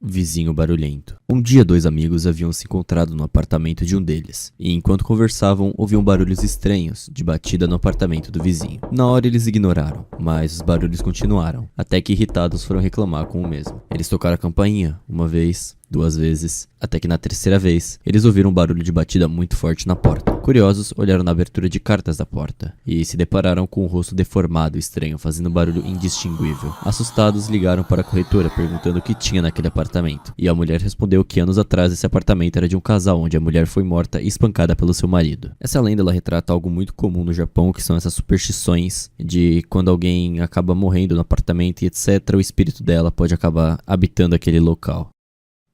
Vizinho barulhento. Um dia 2 amigos haviam se encontrado no apartamento de um deles, e enquanto conversavam ouviam barulhos estranhos de batida no apartamento do vizinho. Na hora eles ignoraram, mas os barulhos continuaram, até que irritados foram reclamar com o mesmo. Eles tocaram a campainha, uma vez, 2 vezes, até que na 3ª vez, eles ouviram um barulho de batida muito forte na porta. Curiosos, olharam na abertura de cartas da porta, e se depararam com o rosto deformado e estranho, fazendo um barulho indistinguível. Assustados, ligaram para a corretora, perguntando o que tinha naquele apartamento, e a mulher respondeu que anos atrás esse apartamento era de um casal onde a mulher foi morta e espancada pelo seu marido. Essa lenda ela retrata algo muito comum no Japão, que são essas superstições de quando alguém acaba morrendo no apartamento e etc, o espírito dela pode acabar habitando aquele local.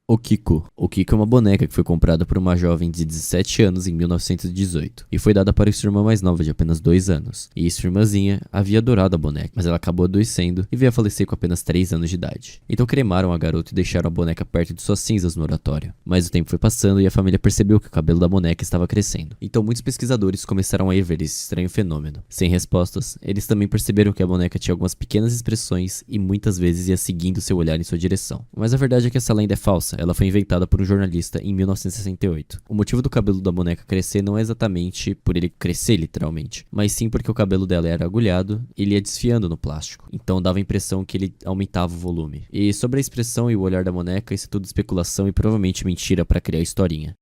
Okiko. Okiko é uma boneca que foi comprada por uma jovem de 17 anos em 1918 e foi dada para sua irmã mais nova de apenas 2 anos. E sua irmãzinha havia adorado a boneca, mas ela acabou adoecendo e veio a falecer com apenas 3 anos de idade. Então cremaram a garota e deixaram a boneca perto de suas cinzas no oratório. Mas o tempo foi passando e a família percebeu que o cabelo da boneca estava crescendo. Então muitos pesquisadores começaram a ver esse estranho fenômeno. Sem respostas, eles também perceberam que a boneca tinha algumas pequenas expressões e muitas vezes ia seguindo seu olhar em sua direção. Mas a verdade é que essa lenda é falsa. Ela foi inventada por um jornalista em 1968. O motivo do cabelo da boneca crescer não é exatamente por ele crescer literalmente, mas sim porque o cabelo dela era agulhado e ele ia desfiando no plástico. Então dava a impressão que ele aumentava o volume. E sobre a expressão e o olhar da boneca, isso é tudo especulação e provavelmente mentira para criar historinha.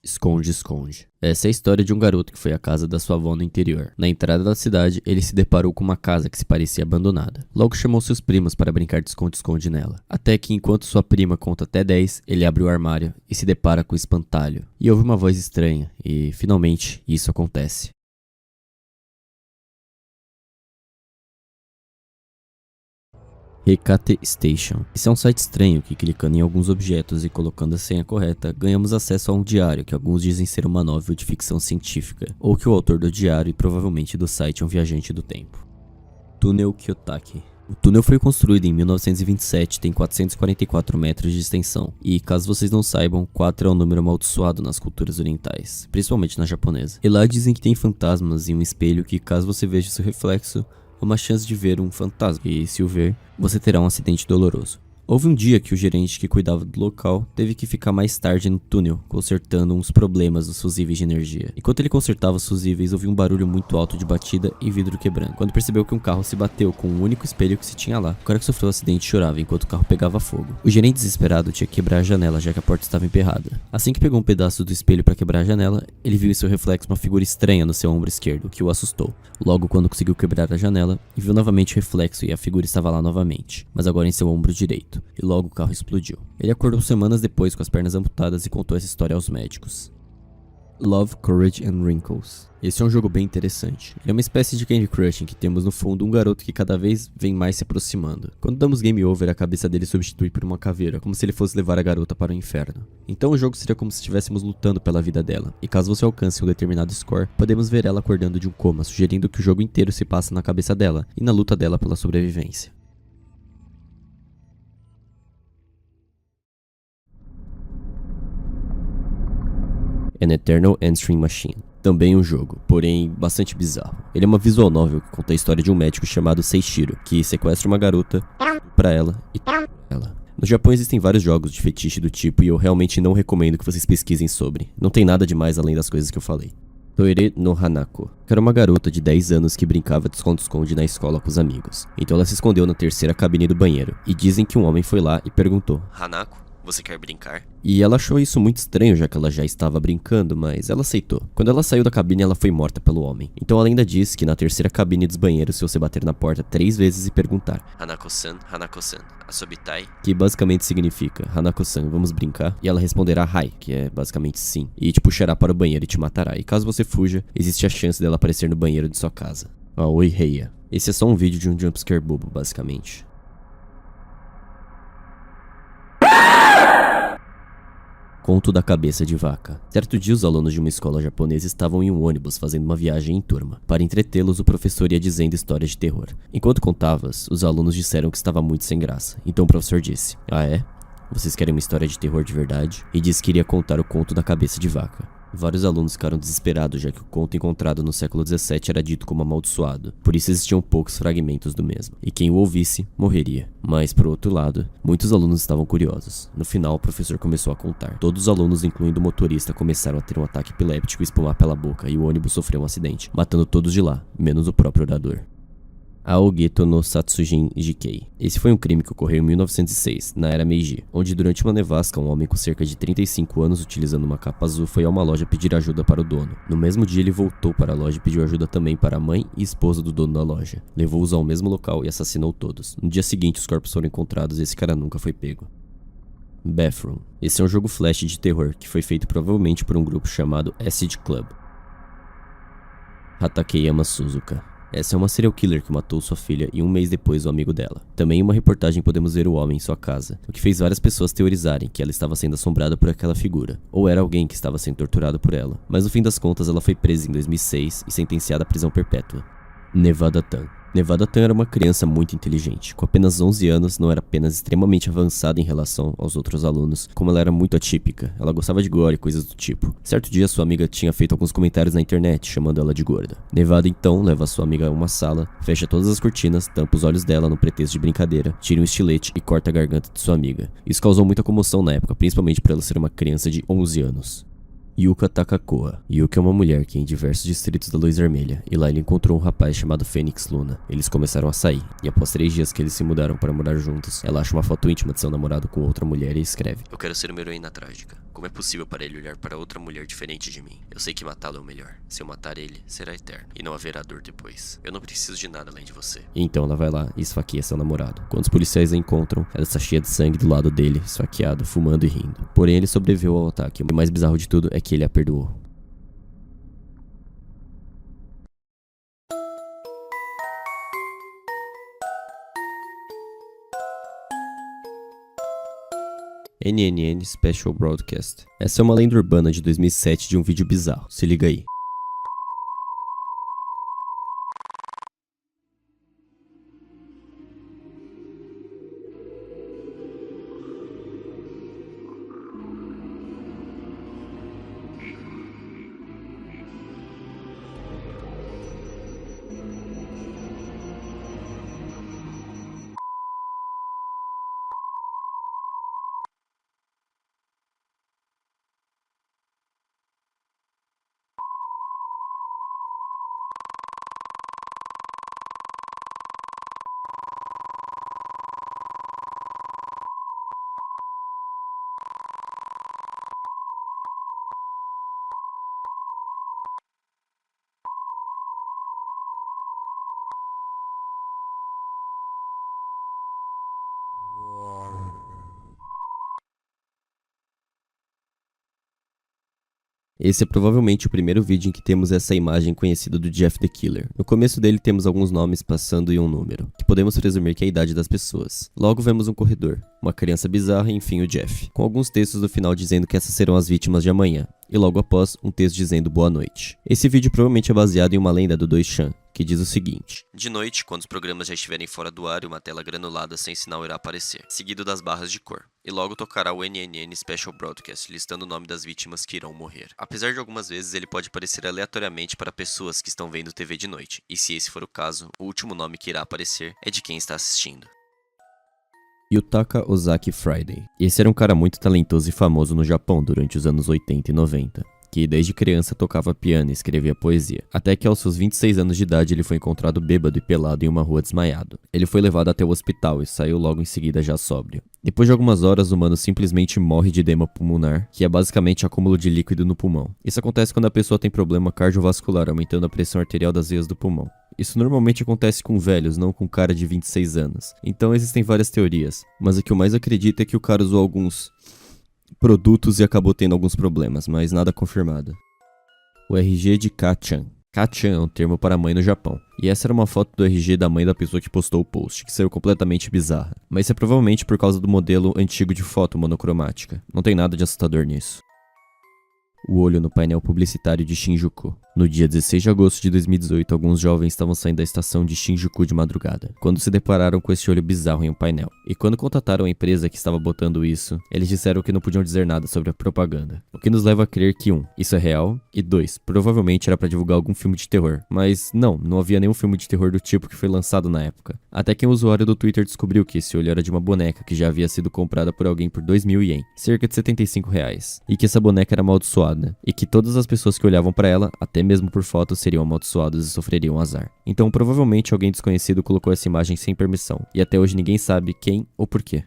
Esconde-esconde. Essa é a história de um garoto que foi à casa da sua avó no interior. Na entrada da cidade, ele se deparou com uma casa que se parecia abandonada. Logo chamou seus primos para brincar de esconde-esconde nela. Até que, enquanto sua prima conta até 10, ele abre o armário e se depara com o espantalho. E ouve uma voz estranha, e, finalmente, isso acontece. Hecate Station. Esse é um site estranho que, clicando em alguns objetos e colocando a senha correta, ganhamos acesso a um diário que alguns dizem ser uma novel de ficção científica, ou que o autor do diário e provavelmente do site é um viajante do tempo. Túnel Kyotaki. O túnel foi construído em 1927, tem 444 metros de extensão, e, caso vocês não saibam, 4 é um número amaldiçoado nas culturas orientais, principalmente na japonesa. E lá dizem que tem fantasmas e um espelho que, caso você veja seu reflexo, uma chance de ver um fantasma, e se o ver, você terá um acidente doloroso. Houve um dia que o gerente que cuidava do local teve que ficar mais tarde no túnel, consertando uns problemas dos fusíveis de energia. Enquanto ele consertava os fusíveis, ouviu um barulho muito alto de batida e vidro quebrando. Quando percebeu que um carro se bateu com um único espelho que se tinha lá, o cara que sofreu o acidente chorava enquanto o carro pegava fogo. O gerente desesperado tinha que quebrar a janela, já que a porta estava emperrada. Assim que pegou um pedaço do espelho para quebrar a janela, ele viu em seu reflexo uma figura estranha no seu ombro esquerdo, que o assustou. Logo, quando conseguiu quebrar a janela, viu novamente o reflexo e a figura estava lá novamente, mas agora em seu ombro direito. E logo o carro explodiu. Ele acordou semanas depois com as pernas amputadas e contou essa história aos médicos. Love, Courage and Wrinkles. Esse é um jogo bem interessante. Ele é uma espécie de Candy Crush em que temos no fundo um garoto que cada vez vem mais se aproximando. Quando damos game over, a cabeça dele substitui por uma caveira, como se ele fosse levar a garota para o inferno. Então o jogo seria como se estivéssemos lutando pela vida dela, e caso você alcance um determinado score, podemos ver ela acordando de um coma, sugerindo que o jogo inteiro se passa na cabeça dela e na luta dela pela sobrevivência. An Eternal Answering Machine. Também um jogo, porém bastante bizarro. Ele é uma visual novel que conta a história de um médico chamado Seishiro, que sequestra uma garota pra ela e ela. No Japão existem vários jogos de fetiche do tipo e eu realmente não recomendo que vocês pesquisem sobre. Não tem nada demais além das coisas que eu falei. Toire no Hanako, que era uma garota de 10 anos que brincava de esconde-esconde na escola com os amigos. Então ela se escondeu na terceira cabine do banheiro, e dizem que um homem foi lá e perguntou: Hanako, você quer brincar? E ela achou isso muito estranho, já que ela já estava brincando, mas ela aceitou. Quando ela saiu da cabine, ela foi morta pelo homem. Então ela ainda disse que na terceira cabine dos banheiros, se você bater na porta 3 vezes e perguntar Hanako-san, Hanako-san, asobitai, que basicamente significa Hanako-san, vamos brincar? E ela responderá Hai, que é basicamente sim, e te puxará para o banheiro e te matará. E caso você fuja, existe a chance dela aparecer no banheiro de sua casa. Aoi Heia. Esse é só um vídeo de um jumpscare bobo, basicamente. Conto da cabeça de vaca. Certo dia, os alunos de uma escola japonesa estavam em um ônibus fazendo uma viagem em turma. Para entretê-los, o professor ia dizendo histórias de terror. Enquanto contavas, os alunos disseram que estava muito sem graça. Então o professor disse: Ah é? Vocês querem uma história de terror de verdade? E disse que iria contar o conto da cabeça de vaca. Vários alunos ficaram desesperados, já que o conto encontrado no século XVII era dito como amaldiçoado, por isso existiam poucos fragmentos do mesmo, e quem o ouvisse, morreria. Mas, por outro lado, muitos alunos estavam curiosos. No final, o professor começou a contar. Todos os alunos, incluindo o motorista, começaram a ter um ataque epiléptico e espumar pela boca, e o ônibus sofreu um acidente, matando todos de lá, menos o próprio orador. Aogeto no Satsujin Jikei. Esse foi um crime que ocorreu em 1906, na era Meiji, onde durante uma nevasca um homem com cerca de 35 anos utilizando uma capa azul foi a uma loja pedir ajuda para o dono. No mesmo dia ele voltou para a loja e pediu ajuda também para a mãe e esposa do dono da loja. Levou-os ao mesmo local e assassinou todos. No dia seguinte os corpos foram encontrados e esse cara nunca foi pego. Bathroom. Esse é um jogo flash de terror que foi feito provavelmente por um grupo chamado Acid Club. Hatakeyama Suzuka. Essa é uma serial killer que matou sua filha e um mês depois o amigo dela. Também em uma reportagem podemos ver o homem em sua casa, o que fez várias pessoas teorizarem que ela estava sendo assombrada por aquela figura, ou era alguém que estava sendo torturado por ela. Mas no fim das contas ela foi presa em 2006 e sentenciada à prisão perpétua. Nevada Tan. Nevada Tan era uma criança muito inteligente. Com apenas 11 anos, não era apenas extremamente avançada em relação aos outros alunos, como ela era muito atípica. Ela gostava de gore e coisas do tipo. Certo dia, sua amiga tinha feito alguns comentários na internet, chamando ela de gorda. Nevada então leva sua amiga a uma sala, fecha todas as cortinas, tampa os olhos dela no pretexto de brincadeira, tira um estilete e corta a garganta de sua amiga. Isso causou muita comoção na época, principalmente por ela ser uma criança de 11 anos. Yuka Takakoa. Yuka é uma mulher que é em diversos distritos da Luz Vermelha, e lá ele encontrou um rapaz chamado Fênix Luna. Eles começaram a sair, e após 3 dias que eles se mudaram para morar juntos, ela acha uma foto íntima de seu namorado com outra mulher e escreve: Eu quero ser uma heroína trágica. Como é possível para ele olhar para outra mulher diferente de mim? Eu sei que matá-lo é o melhor. Se eu matar ele, será eterno, e não haverá dor depois. Eu não preciso de nada além de você. E então ela vai lá e esfaqueia seu namorado. Quando os policiais a encontram, ela está cheia de sangue do lado dele, esfaqueado, fumando e rindo. Porém, ele sobreviveu ao ataque. O mais bizarro de tudo é que ele a perdoou. NNN Special Broadcast. Essa é uma lenda urbana de 2007 de um vídeo bizarro. Se liga aí. Esse é provavelmente o primeiro vídeo em que temos essa imagem conhecida do Jeff the Killer. No começo dele temos alguns nomes passando e um número, que podemos presumir que é a idade das pessoas. Logo vemos um corredor, uma criança bizarra e enfim o Jeff, com alguns textos no final dizendo que essas serão as vítimas de amanhã, e logo após um texto dizendo boa noite. Esse vídeo provavelmente é baseado em uma lenda do 2chan, que diz o seguinte: de noite, quando os programas já estiverem fora do ar e uma tela granulada sem sinal irá aparecer, seguido das barras de cor, e logo tocará o NNN Special Broadcast, listando o nome das vítimas que irão morrer. Apesar de algumas vezes ele pode aparecer aleatoriamente para pessoas que estão vendo TV de noite, e se esse for o caso, o último nome que irá aparecer é de quem está assistindo. Yutaka Ozaki Friday. Esse era um cara muito talentoso e famoso no Japão durante os anos 80 e 90. Que desde criança tocava piano e escrevia poesia, até que aos seus 26 anos de idade ele foi encontrado bêbado e pelado em uma rua desmaiado. Ele foi levado até o hospital e saiu logo em seguida já sóbrio. Depois de algumas horas, o humano simplesmente morre de edema pulmonar, que é basicamente acúmulo de líquido no pulmão. Isso acontece quando a pessoa tem problema cardiovascular, aumentando a pressão arterial das veias do pulmão. Isso normalmente acontece com velhos, não com um cara de 26 anos. Então existem várias teorias, mas o que eu mais acredito é que o cara usou alguns produtos e acabou tendo alguns problemas, mas nada confirmado. O RG de Ka-chan. Ka-chan é um termo para mãe no Japão. E essa era uma foto do RG da mãe da pessoa que postou o post, que saiu completamente bizarra. Mas isso é provavelmente por causa do modelo antigo de foto monocromática. Não tem nada de assustador nisso. O olho no painel publicitário de Shinjuku. No dia 16 de agosto de 2018, alguns jovens estavam saindo da estação de Shinjuku de madrugada, quando se depararam com esse olho bizarro em um painel. E quando contataram a empresa que estava botando isso, eles disseram que não podiam dizer nada sobre a propaganda. O que nos leva a crer que 1. Isso é real, e 2. Provavelmente era para divulgar algum filme de terror. Mas não havia nenhum filme de terror do tipo que foi lançado na época. Até que um usuário do Twitter descobriu que esse olho era de uma boneca que já havia sido comprada por alguém por 2.000 ien, cerca de R$75, e que essa boneca era amaldiçoada, e que todas as pessoas que olhavam para ela, até mesmo por foto, seriam amaldiçoadas e sofreriam azar. Então provavelmente alguém desconhecido colocou essa imagem sem permissão, e até hoje ninguém sabe quem ou porquê.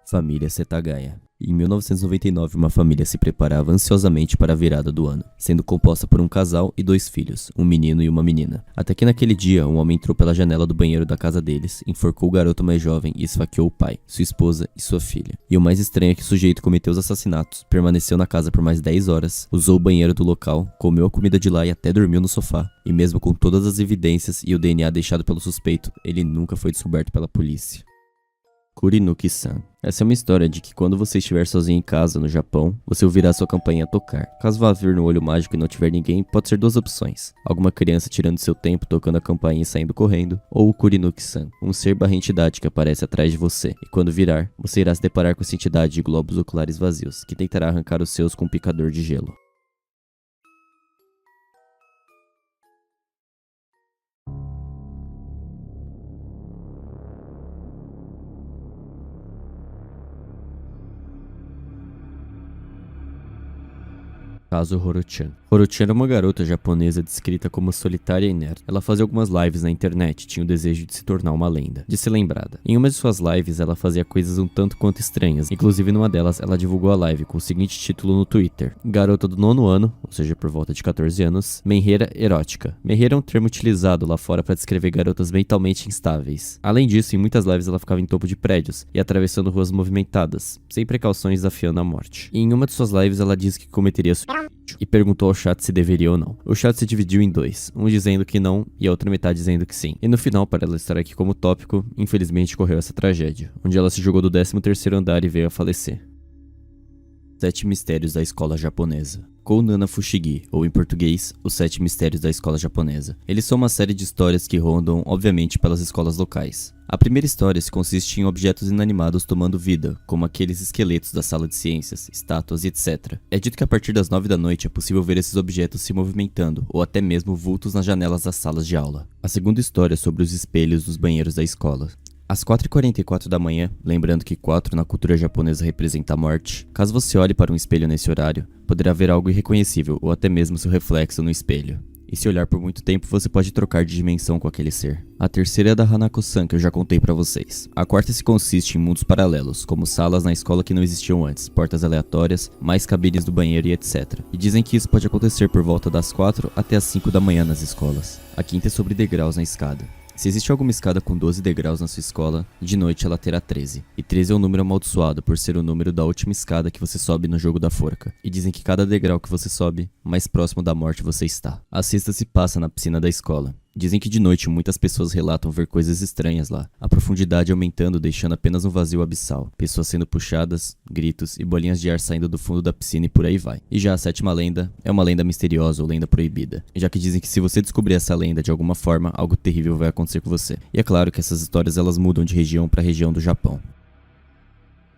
Família Setagaya. Em 1999, uma família se preparava ansiosamente para a virada do ano, sendo composta por um casal e 2 filhos, um menino e uma menina. Até que naquele dia, um homem entrou pela janela do banheiro da casa deles, enforcou o garoto mais jovem e esfaqueou o pai, sua esposa e sua filha. E o mais estranho é que o sujeito cometeu os assassinatos, permaneceu na casa por mais 10 horas, usou o banheiro do local, comeu a comida de lá e até dormiu no sofá. E mesmo com todas as evidências e o DNA deixado pelo suspeito, ele nunca foi descoberto pela polícia. Kurinuki-san. Essa é uma história de que quando você estiver sozinho em casa no Japão, você ouvirá sua campainha tocar. Caso vá vir no olho mágico e não tiver ninguém, pode ser 2 opções. Alguma criança tirando seu tempo tocando a campainha e saindo correndo, ou o Kurinuki-san, um ser barra entidade que aparece atrás de você. E quando virar, você irá se deparar com essa entidade de globos oculares vazios, que tentará arrancar os seus com um picador de gelo. Caso Horo-chan. Horo-chan era uma garota japonesa descrita como solitária e nerd. Ela fazia algumas lives na internet e tinha o desejo de se tornar uma lenda, de ser lembrada. Em uma de suas lives, ela fazia coisas um tanto quanto estranhas. Inclusive, numa delas, ela divulgou a live com o seguinte título no Twitter: Garota do 9º ano, ou seja, por volta de 14 anos, menheira erótica. Menheira é um termo utilizado lá fora para descrever garotas mentalmente instáveis. Além disso, em muitas lives ela ficava em topo de prédios e atravessando ruas movimentadas, sem precauções desafiando a morte. E em uma de suas lives, ela disse que cometeria e perguntou ao chat se deveria ou não. O chat se dividiu em dois, um dizendo que não e a outra metade dizendo que sim. E no final, para ela estar aqui como tópico, infelizmente ocorreu essa tragédia, onde ela se jogou do 13º andar e veio a falecer. 7 Mistérios da Escola Japonesa. Kounana Fushigi, ou em português, Os 7 Mistérios da Escola Japonesa. Eles são uma série de histórias que rondam, obviamente, pelas escolas locais. A primeira história se consiste em objetos inanimados tomando vida, como aqueles esqueletos da sala de ciências, estátuas e etc. É dito que a partir das 9 da noite é possível ver esses objetos se movimentando, ou até mesmo vultos nas janelas das salas de aula. A segunda história é sobre os espelhos dos banheiros da escola. Às 4h44 da manhã, lembrando que 4 na cultura japonesa representa a morte, caso você olhe para um espelho nesse horário, poderá ver algo irreconhecível ou até mesmo seu reflexo no espelho. E se olhar por muito tempo, você pode trocar de dimensão com aquele ser. A terceira é da Hanako-san, que eu já contei pra vocês. A quarta se consiste em mundos paralelos, como salas na escola que não existiam antes, portas aleatórias, mais cabines do banheiro e etc. E dizem que isso pode acontecer por volta das 4 até as 5 da manhã nas escolas. A quinta é sobre degraus na escada. Se existe alguma escada com 12 degraus na sua escola, de noite ela terá 13. E 13 é um número amaldiçoado por ser o número da última escada que você sobe no jogo da forca. E dizem que cada degrau que você sobe, mais próximo da morte você está. A sexta se passa na piscina da escola. Dizem que de noite muitas pessoas relatam ver coisas estranhas lá, a profundidade aumentando, deixando apenas um vazio abissal, pessoas sendo puxadas, gritos e bolinhas de ar saindo do fundo da piscina e por aí vai. E já a sétima lenda é uma lenda misteriosa ou lenda proibida, já que dizem que se você descobrir essa lenda de alguma forma, algo terrível vai acontecer com você. E é claro que essas histórias elas mudam de região para região do Japão.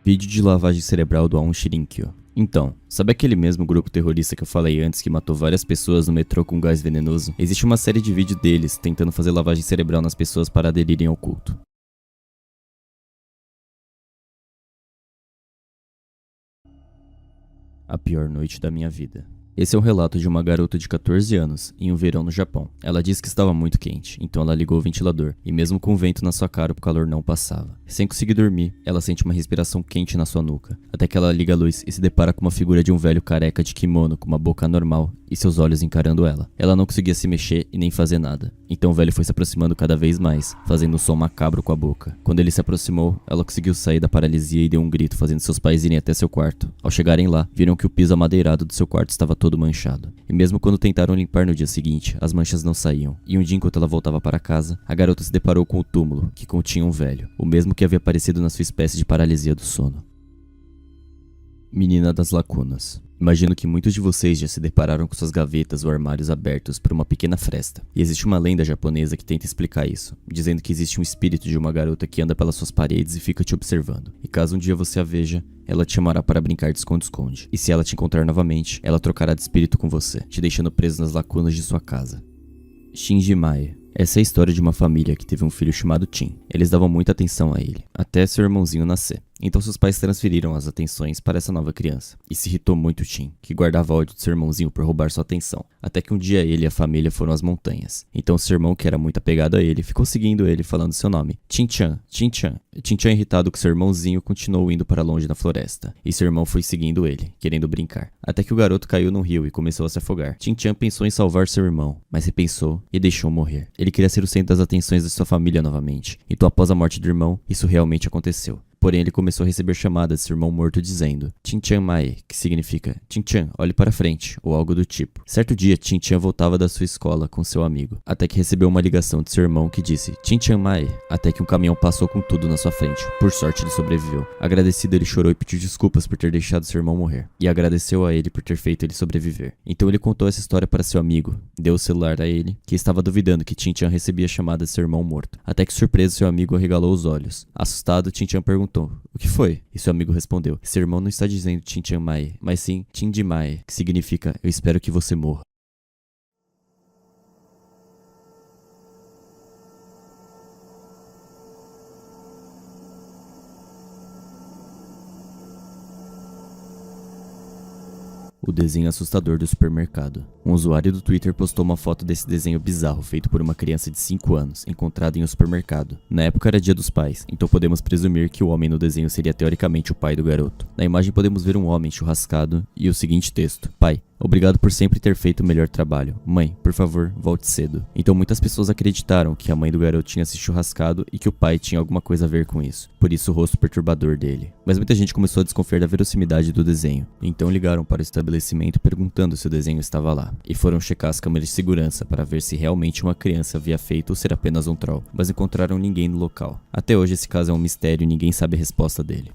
Vídeo de lavagem cerebral do Aon Shirinkyo. Então, sabe aquele mesmo grupo terrorista que eu falei antes que matou várias pessoas no metrô com gás venenoso? Existe uma série de vídeos deles tentando fazer lavagem cerebral nas pessoas para aderirem ao culto. A pior noite da minha vida. Esse é um relato de uma garota de 14 anos, em um verão no Japão. Ela disse que estava muito quente, então ela ligou o ventilador, e mesmo com o vento na sua cara, o calor não passava. Sem conseguir dormir, ela sente uma respiração quente na sua nuca, até que ela liga a luz e se depara com uma figura de um velho careca de kimono com uma boca anormal e seus olhos encarando ela. Ela não conseguia se mexer e nem fazer nada, então o velho foi se aproximando cada vez mais, fazendo um som macabro com a boca. Quando ele se aproximou, ela conseguiu sair da paralisia e deu um grito, fazendo seus pais irem até seu quarto. Ao chegarem lá, viram que o piso amadeirado do seu quarto estava todo manchado. E mesmo quando tentaram limpar no dia seguinte, as manchas não saíam. E um dia, enquanto ela voltava para casa, a garota se deparou com o túmulo, que continha um velho, o mesmo que havia aparecido na sua espécie de paralisia do sono. Menina das Lacunas. Imagino que muitos de vocês já se depararam com suas gavetas ou armários abertos por uma pequena fresta. E existe uma lenda japonesa que tenta explicar isso, dizendo que existe um espírito de uma garota que anda pelas suas paredes e fica te observando. E caso um dia você a veja, ela te chamará para brincar de esconde-esconde. E se ela te encontrar novamente, ela trocará de espírito com você, te deixando preso nas lacunas de sua casa. Shinji Mae. Essa é a história de uma família que teve um filho chamado Tim. Eles davam muita atenção a ele, até seu irmãozinho nascer. Então seus pais transferiram as atenções para essa nova criança. E se irritou muito Tim, que guardava ódio de seu irmãozinho por roubar sua atenção. Até que um dia ele e a família foram às montanhas. Então seu irmão, que era muito apegado a ele, ficou seguindo ele falando seu nome. Tin-chan, Tin-chan. Tin-chan, irritado com seu irmãozinho, continuou indo para longe na floresta. E seu irmão foi seguindo ele, querendo brincar. Até que o garoto caiu num rio e começou a se afogar. Tin-chan pensou em salvar seu irmão, mas repensou e deixou morrer. Ele queria ser o centro das atenções de sua família novamente. Então após a morte do irmão, isso realmente aconteceu. Porém, ele começou a receber chamadas de seu irmão morto dizendo Tin-chan Mae, que significa Tin-chan, olhe para frente, ou algo do tipo. Certo dia, Tin-chan voltava da sua escola com seu amigo, até que recebeu uma ligação de seu irmão que disse Tin-chan Mae, até que um caminhão passou com tudo na sua frente. Por sorte, ele sobreviveu. Agradecido, ele chorou e pediu desculpas por ter deixado seu irmão morrer, e agradeceu a ele por ter feito ele sobreviver. Então ele contou essa história para seu amigo, deu o celular a ele, que estava duvidando que Tin-chan recebia chamadas de seu irmão morto. Até que surpreso, seu amigo arregalou os olhos. Assustado, Tin-chan perguntou o que foi? E seu amigo respondeu: seu irmão não está dizendo Tin-chan Mae, mas sim Tin-ji Mae, que significa eu espero que você morra. O desenho assustador do supermercado. Um usuário do Twitter postou uma foto desse desenho bizarro feito por uma criança de 5 anos, encontrada em um supermercado. Na época era Dia dos Pais, então podemos presumir que o homem no desenho seria teoricamente o pai do garoto. Na imagem podemos ver um homem churrascado e o seguinte texto: Pai, obrigado por sempre ter feito o melhor trabalho. Mãe, por favor, volte cedo. Então muitas pessoas acreditaram que a mãe do garoto tinha se churrascado e que o pai tinha alguma coisa a ver com isso. Por isso o rosto perturbador dele. Mas muita gente começou a desconfiar da verossimilidade do desenho. Então ligaram para o estabelecimento perguntando se o desenho estava lá. E foram checar as câmeras de segurança para ver se realmente uma criança havia feito ou ser apenas um troll. Mas encontraram ninguém no local. Até hoje esse caso é um mistério e ninguém sabe a resposta dele.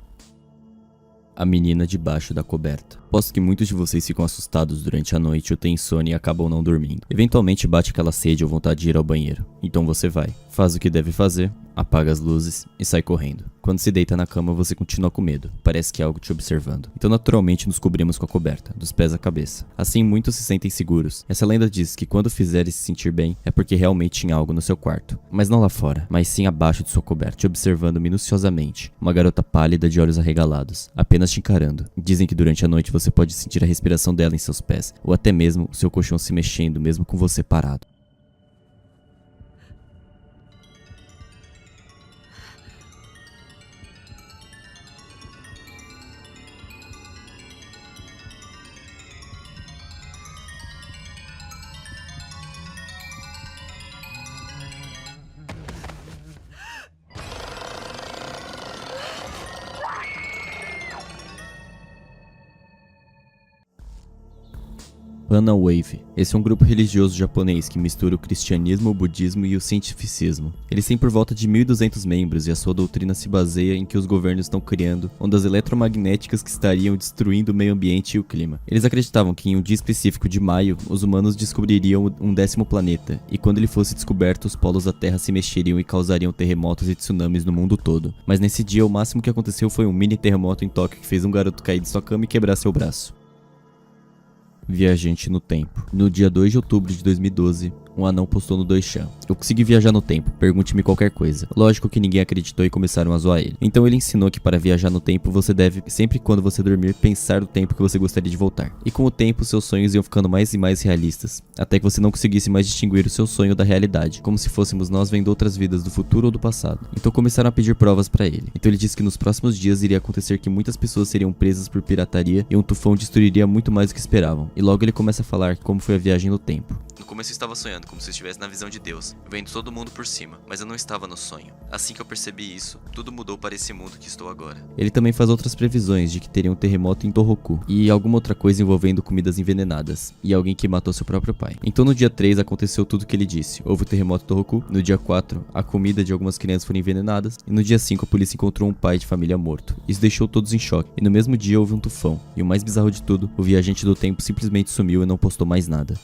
A menina debaixo da coberta. Posto que muitos de vocês ficam assustados durante a noite ou têm insônia e acabam não dormindo. Eventualmente bate aquela sede ou vontade de ir ao banheiro. Então você vai, faz o que deve fazer, apaga as luzes e sai correndo. Quando se deita na cama você continua com medo, parece que há algo te observando. Então naturalmente nos cobrimos com a coberta, dos pés à cabeça. Assim muitos se sentem seguros. Essa lenda diz que quando fizeres se sentir bem é porque realmente tinha algo no seu quarto. Mas não lá fora, mas sim abaixo de sua coberta, te observando minuciosamente. Uma garota pálida de olhos arregalados, apenas te encarando. Dizem que durante a noite você pode sentir a respiração dela em seus pés, ou até mesmo o seu colchão se mexendo mesmo com você parado. Pana Wave. Esse é um grupo religioso japonês que mistura o cristianismo, o budismo e o cientificismo. Eles têm por volta de 1.200 membros e a sua doutrina se baseia em que os governos estão criando ondas eletromagnéticas que estariam destruindo o meio ambiente e o clima. Eles acreditavam que em um dia específico de maio, os humanos descobririam um 10º planeta, e quando ele fosse descoberto, os polos da Terra se mexeriam e causariam terremotos e tsunamis no mundo todo. Mas nesse dia, o máximo que aconteceu foi um mini terremoto em Tóquio que fez um garoto cair de sua cama e quebrar seu braço. Viajante no tempo. No dia 2 de outubro de 2012, um anão postou no 2chan: eu consegui viajar no tempo, pergunte-me qualquer coisa. Lógico que ninguém acreditou e começaram a zoar ele. Então ele ensinou que para viajar no tempo você deve, sempre quando você dormir, pensar no tempo que você gostaria de voltar. E com o tempo seus sonhos iam ficando mais e mais realistas, até que você não conseguisse mais distinguir o seu sonho da realidade, como se fôssemos nós vendo outras vidas do futuro ou do passado. Então começaram a pedir provas para ele. Então ele disse que nos próximos dias iria acontecer que muitas pessoas seriam presas por pirataria e um tufão destruiria muito mais do que esperavam. E logo ele começa a falar como foi a viagem no tempo. No começo eu estava sonhando como se eu estivesse na visão de Deus, vendo todo mundo por cima, mas eu não estava no sonho. Assim que eu percebi isso, tudo mudou para esse mundo que estou agora. Ele também faz outras previsões de que teria um terremoto em Tohoku e alguma outra coisa envolvendo comidas envenenadas e alguém que matou seu próprio pai. Então no dia 3 aconteceu tudo o que ele disse. Houve o terremoto em Tohoku, no dia 4 a comida de algumas crianças foram envenenadas e no dia 5 a polícia encontrou um pai de família morto. Isso deixou todos em choque e no mesmo dia houve um tufão. E o mais bizarro de tudo, o viajante do tempo simplesmente sumiu e não postou mais nada.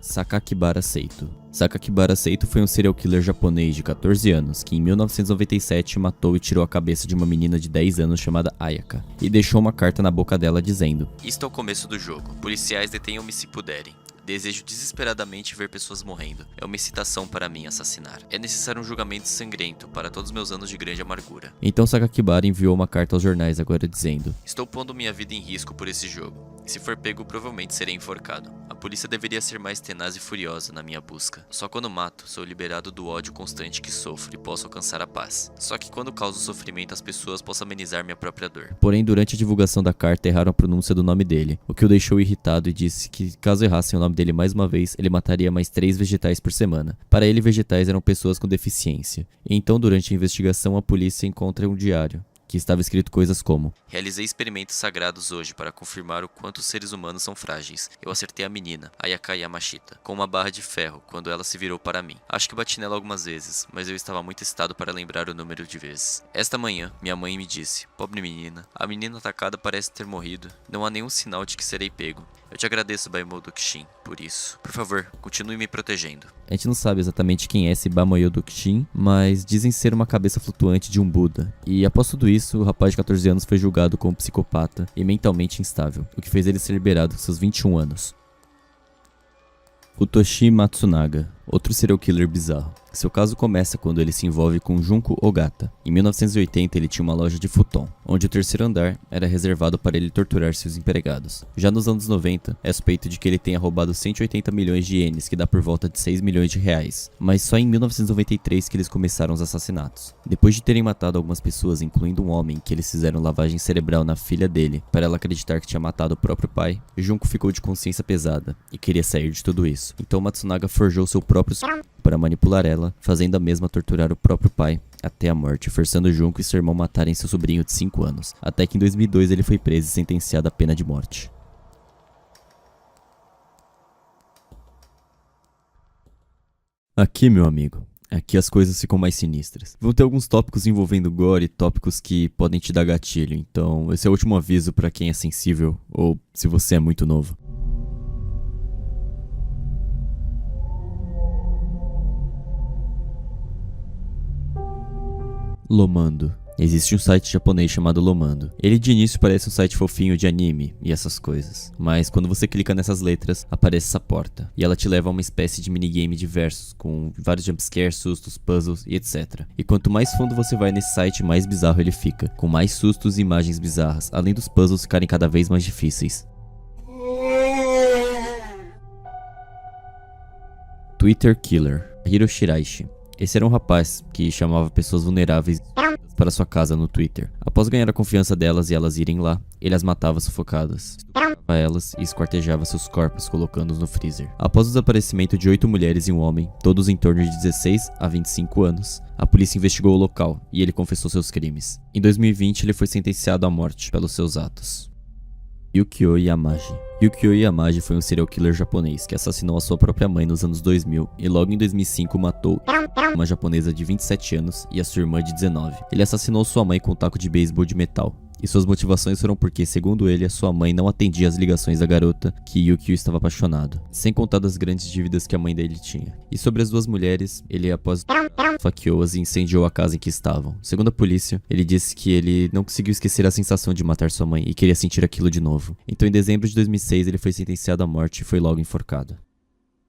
Sakakibara Seito. Sakakibara Seito foi um serial killer japonês de 14 anos que em 1997 matou e tirou a cabeça de uma menina de 10 anos chamada Ayaka e deixou uma carta na boca dela dizendo: isto é o começo do jogo, policiais detenham-me se puderem. Desejo desesperadamente ver pessoas morrendo. É uma excitação para mim assassinar. É necessário um julgamento sangrento para todos meus anos de grande amargura. Então Sakakibara enviou uma carta aos jornais agora dizendo: estou pondo minha vida em risco por esse jogo. E se for pego, provavelmente serei enforcado. A polícia deveria ser mais tenaz e furiosa na minha busca. Só quando mato, sou liberado do ódio constante que sofro e posso alcançar a paz. Só que quando causo sofrimento às pessoas, posso amenizar minha própria dor. Porém, durante a divulgação da carta, erraram a pronúncia do nome dele, o que o deixou irritado e disse que caso errassem o nome dele mais uma vez, ele mataria mais 3 vegetais por semana. Para ele, vegetais eram pessoas com deficiência. E então, durante a investigação, a polícia encontra um diário que estava escrito coisas como: realizei experimentos sagrados hoje para confirmar o quanto os seres humanos são frágeis. Eu acertei a menina, Ayaka Yamashita, com uma barra de ferro quando ela se virou para mim. Acho que bati nela algumas vezes, mas eu estava muito excitado para lembrar o número de vezes. Esta manhã, minha mãe me disse: pobre menina, a menina atacada parece ter morrido. Não há nenhum sinal de que serei pego. Eu te agradeço, Baimoyo Kishin, por isso. Por favor, continue me protegendo. A gente não sabe exatamente quem é esse Baimoyo Kishin, mas dizem ser uma cabeça flutuante de um Buda. E após tudo isso, o rapaz de 14 anos foi julgado como psicopata e mentalmente instável, o que fez ele ser liberado com seus 21 anos. Futoshi Matsunaga. Outro serial killer bizarro. Seu caso começa quando ele se envolve com Junko Ogata. Em 1980 ele tinha uma loja de futon, onde o terceiro andar era reservado para ele torturar seus empregados. Já nos anos 90, é suspeito de que ele tenha roubado 180 milhões de ienes, que dá por volta de 6 milhões de reais. Mas só em 1993 que eles começaram os assassinatos. Depois de terem matado algumas pessoas, incluindo um homem, que eles fizeram lavagem cerebral na filha dele, para ela acreditar que tinha matado o próprio pai, Junko ficou de consciência pesada e queria sair de tudo isso. Então Matsunaga forjou seu próprio para manipular ela, fazendo a mesma torturar o próprio pai até a morte, forçando Junko e seu irmão matarem seu sobrinho de 5 anos, até que em 2002 ele foi preso e sentenciado à pena de morte. Aqui, meu amigo, aqui as coisas ficam mais sinistras. Vão ter alguns tópicos envolvendo gore, tópicos que podem te dar gatilho, então esse é o último aviso para quem é sensível ou se você é muito novo. Lomando. Existe um site japonês chamado Lomando. Ele de início parece um site fofinho de anime e essas coisas, mas quando você clica nessas letras, aparece essa porta, e ela te leva a uma espécie de minigame de versos, com vários jumpscares, sustos, puzzles e etc. E quanto mais fundo você vai nesse site, mais bizarro ele fica, com mais sustos e imagens bizarras, além dos puzzles ficarem cada vez mais difíceis. Twitter Killer. Hiro Shiraishi. Esse era um rapaz que chamava pessoas vulneráveis para sua casa no Twitter. Após ganhar a confiança delas e elas irem lá, ele as matava sufocadas, estuprava elas e esquartejava seus corpos, colocando-os no freezer. Após o desaparecimento de 8 mulheres e um homem, todos em torno de 16 a 25 anos, a polícia investigou o local e ele confessou seus crimes. Em 2020, ele foi sentenciado à morte pelos seus atos. Yukio Yamaji. Yukio Yamaji foi um serial killer japonês que assassinou a sua própria mãe nos anos 2000 e logo em 2005 matou uma japonesa de 27 anos e a sua irmã de 19. Ele assassinou sua mãe com um taco de beisebol de metal. E suas motivações foram porque, segundo ele, a sua mãe não atendia às ligações da garota que Yukio estava apaixonado, sem contar das grandes dívidas que a mãe dele tinha. E sobre as duas mulheres, ele após faqueou-as e incendiou a casa em que estavam. Segundo a polícia, ele disse que ele não conseguiu esquecer a sensação de matar sua mãe e queria sentir aquilo de novo. Então em dezembro de 2006 ele foi sentenciado à morte e foi logo enforcado.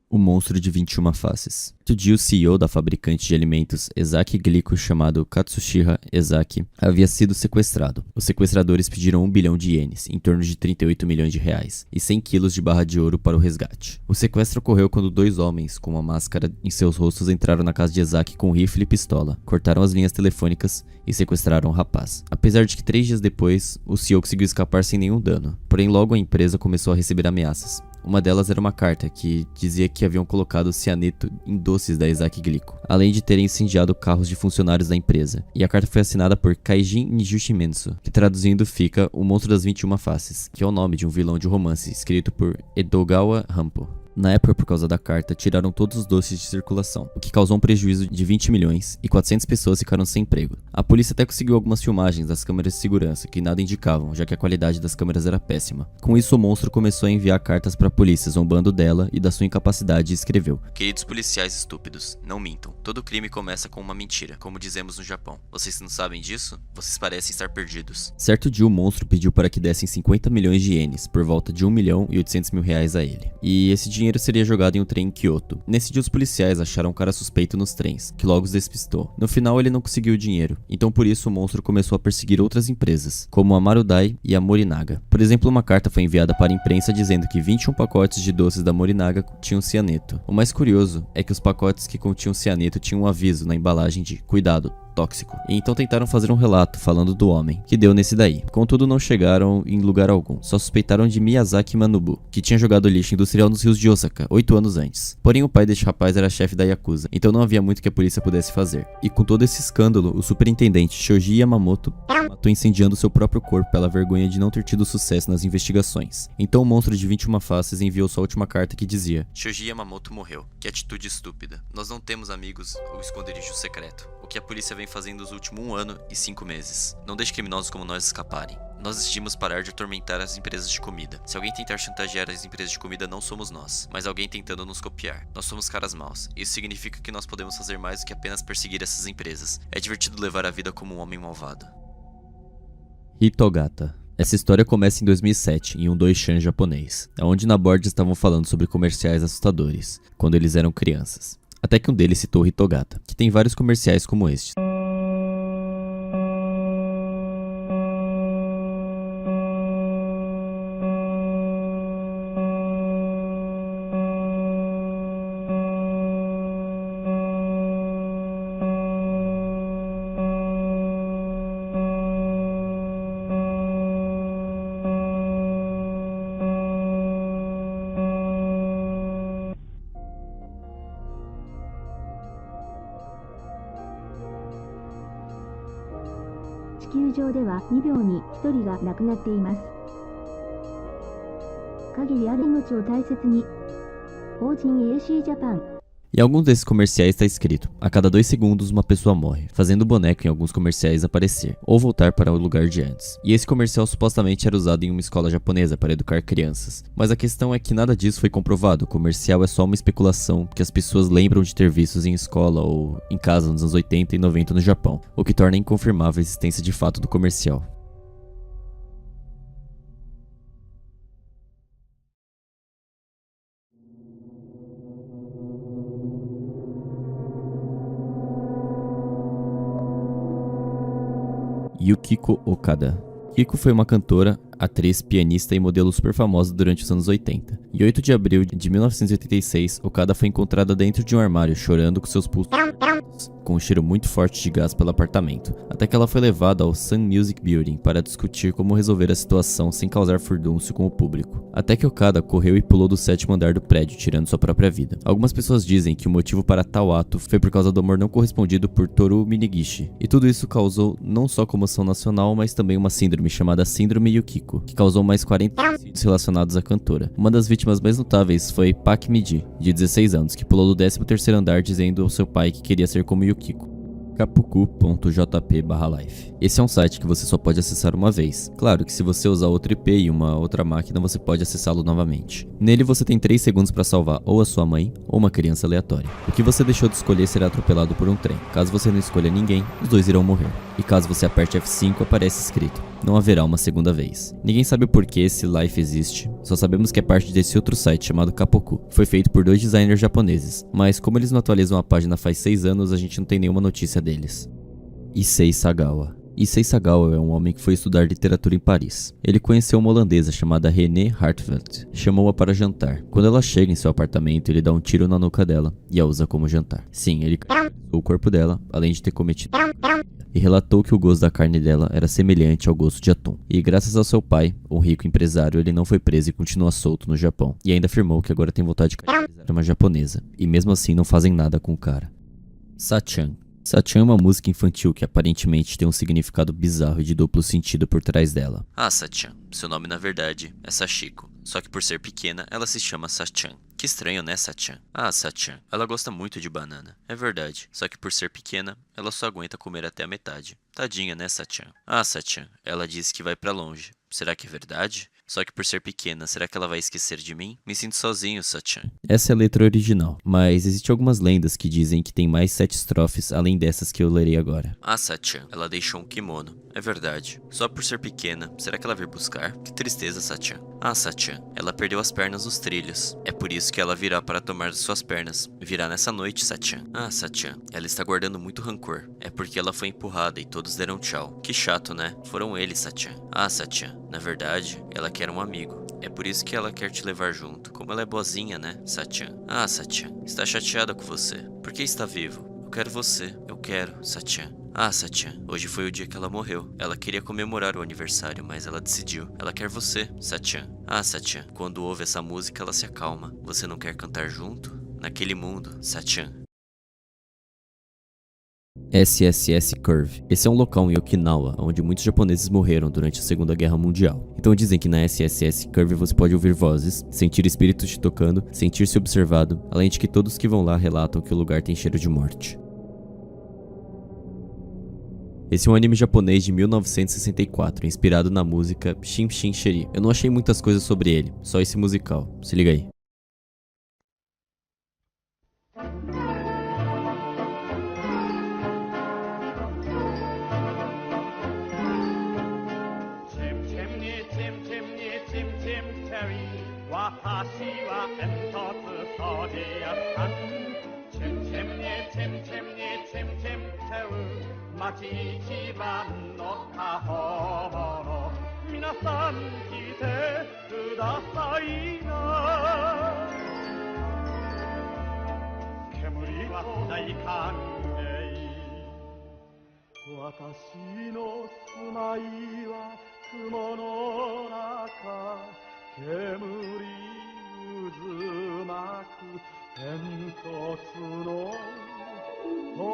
O monstro de 21 faces. Outro dia, o CEO da fabricante de alimentos Ezaki Glico, chamado Katsushira Ezaki, havia sido sequestrado. Os sequestradores pediram 1 bilhão de ienes, em torno de 38 milhões de reais, e 100 quilos de barra de ouro para o resgate. O sequestro ocorreu quando 2 homens, com uma máscara em seus rostos, entraram na casa de Ezaki com rifle e pistola, cortaram as linhas telefônicas e sequestraram o rapaz. Apesar de que 3 dias depois, o CEO conseguiu escapar sem nenhum dano. Porém, logo a empresa começou a receber ameaças. Uma delas era uma carta que dizia que haviam colocado cianeto em doces da Ezaki Glico, além de terem incendiado carros de funcionários da empresa. E a carta foi assinada por Kaijin Nijushimenso, que traduzindo fica O Monstro das 21 Faces, que é o nome de um vilão de romance escrito por Edogawa Rampo. Na época, por causa da carta, tiraram todos os doces de circulação, o que causou um prejuízo de 20 milhões e 400 pessoas ficaram sem emprego. A polícia até conseguiu algumas filmagens das câmeras de segurança que nada indicavam, já que a qualidade das câmeras era péssima. Com isso, o monstro começou a enviar cartas para a polícia, zombando dela e da sua incapacidade, e escreveu: "Queridos policiais estúpidos, não mintam. Todo crime começa com uma mentira, como dizemos no Japão. Vocês não sabem disso? Vocês parecem estar perdidos." Certo dia, o monstro pediu para que dessem 50 milhões de ienes, por volta de 1 milhão e 800 mil reais a ele. E esse dinheiro seria jogado em um trem em Kyoto. Nesse dia, os policiais acharam um cara suspeito nos trens, que logo os despistou. No final, ele não conseguiu o dinheiro, então por isso o monstro começou a perseguir outras empresas, como a Marudai e a Morinaga. Por exemplo, uma carta foi enviada para a imprensa dizendo que 21 pacotes de doces da Morinaga tinham cianeto. O mais curioso é que os pacotes que continham cianeto tinham um aviso na embalagem de "cuidado, tóxico", e então tentaram fazer um relato falando do homem, que deu nesse daí. Contudo, não chegaram em lugar algum, só suspeitaram de Miyazaki Manobu, que tinha jogado lixo industrial nos rios de Osaka 8 anos antes. Porém, o pai deste rapaz era chefe da Yakuza, então não havia muito que a polícia pudesse fazer. E com todo esse escândalo, o superintendente Shoji Yamamoto matou incendiando seu próprio corpo pela vergonha de não ter tido sucesso nas investigações. Então o monstro de 21 faces enviou sua última carta que dizia: "Shoji Yamamoto morreu. Que atitude estúpida. Nós não temos amigos ou esconderijo secreto. O que a polícia vem fazendo nos últimos 1 ano e 5 meses. Não deixe criminosos como nós escaparem. Nós decidimos parar de atormentar as empresas de comida. Se alguém tentar chantagear as empresas de comida, não somos nós, mas alguém tentando nos copiar. Nós somos caras maus. Isso significa que nós podemos fazer mais do que apenas perseguir essas empresas. É divertido levar a vida como um homem malvado." Hitogata. Essa história começa em 2007, em um doishan japonês, onde na board estavam falando sobre comerciais assustadores, quando eles eram crianças. Até que um deles citou Hitogata, que tem vários comerciais como estes. Em alguns desses comerciais está escrito: a cada 2 segundos uma pessoa morre, fazendo o boneco em alguns comerciais aparecer, ou voltar para o lugar de antes. E esse comercial supostamente era usado em uma escola japonesa para educar crianças. Mas a questão é que nada disso foi comprovado, o comercial é só uma especulação que as pessoas lembram de ter visto em escola ou em casa nos anos 80 e 90 no Japão, o que torna inconfirmável a existência de fato do comercial. Yukiko Okada. Kiko foi uma cantora, atriz, pianista e modelo super famosa durante os anos 80. Em 8 de abril de 1986, Okada foi encontrada dentro de um armário chorando com seus pulsos com um cheiro muito forte de gás pelo apartamento, até que ela foi levada ao Sun Music Building para discutir como resolver a situação sem causar furdúncio com o público. Até que Okada correu e pulou do 7º andar do prédio, tirando sua própria vida. Algumas pessoas dizem que o motivo para tal ato foi por causa do amor não correspondido por Toru Minegishi, e tudo isso causou não só comoção nacional, mas também uma síndrome chamada Síndrome Yukiko, que causou mais 40 suicídios relacionados à cantora. Uma das vítimas mais notáveis foi Pak Miji, de 16 anos, que pulou do 13º andar dizendo ao seu pai que queria ser como Yukiko. kapuku.jp/life. Esse é um site que você só pode acessar uma vez. Claro que se você usar outro IP e uma outra máquina, você pode acessá-lo novamente. Nele você tem 3 segundos para salvar ou a sua mãe ou uma criança aleatória. O que você deixou de escolher será atropelado por um trem. Caso você não escolha ninguém, os dois irão morrer. E caso você aperte F5, aparece escrito: não haverá uma segunda vez. Ninguém sabe o porquê esse Life existe, só sabemos que é parte desse outro site chamado Kapoku. Foi feito por 2 designers japoneses, mas como eles não atualizam a página faz 6 anos, a gente não tem nenhuma notícia deles. Issei Sagawa. Issei Sagawa é um homem que foi estudar literatura em Paris. Ele conheceu uma holandesa chamada René Hartveld. Chamou-a para jantar. Quando ela chega em seu apartamento, ele dá um tiro na nuca dela e a usa como jantar. Sim, ele o corpo dela, além de ter cometido e relatou que o gosto da carne dela era semelhante ao gosto de atum. E graças ao seu pai, um rico empresário, ele não foi preso e continua solto no Japão. E ainda afirmou que agora tem vontade de casar uma japonesa. E mesmo assim não fazem nada com o cara. Sachan. Sachan é uma música infantil que aparentemente tem um significado bizarro e de duplo sentido por trás dela. Ah, Sachan, seu nome na verdade é Sachiko, só que por ser pequena ela se chama Sachan. Que estranho, né, Sachan? Ah, Sachan, ela gosta muito de banana. É verdade, só que por ser pequena, ela só aguenta comer até a metade. Tadinha, né, Sachan? Ah, Sachan, ela disse que vai pra longe. Será que é verdade? Só que por ser pequena, será que ela vai esquecer de mim? Me sinto sozinho, Sachan. Essa é a letra original, mas existem algumas lendas que dizem que tem mais 7 estrofes além dessas que eu lerei agora. Ah, Sachan, ela deixou um kimono. É verdade. Só por ser pequena, será que ela veio buscar? Que tristeza, Sachan. Ah, Sachan, ela perdeu as pernas nos trilhos. É por isso que ela virá para tomar de suas pernas. Virá nessa noite, Sachan. Ah, Sachan, ela está guardando muito rancor. É porque ela foi empurrada e todos deram tchau. Que chato, né? Foram eles, Sachan. Ah, Sachan, na verdade, ela quer um amigo. É por isso que ela quer te levar junto. Como ela é boazinha, né, Sachan? Ah, Sachan, está chateada com você. Por que está vivo? Eu quero você. Eu quero, Sachan. Ah, Sachan, hoje foi o dia que ela morreu. Ela queria comemorar o aniversário, mas ela decidiu. Ela quer você, Sachan. Ah, Sachan, quando ouve essa música ela se acalma. Você não quer cantar junto? Naquele mundo, Sachan. SSS Curve. Esse é um local em Okinawa, onde muitos japoneses morreram durante a Segunda Guerra Mundial. Então dizem que na SSS Curve você pode ouvir vozes, sentir espíritos te tocando, sentir-se observado, além de que todos que vão lá relatam que o lugar tem cheiro de morte. Esse é um anime japonês de 1964, inspirado na música Shin Shin Shiri. Eu não achei muitas coisas sobre ele, só esse musical. Se liga aí. 町一番の過保物皆さん来てくださいな煙は大歓迎私の住まいは雲の中煙渦巻く煙突の星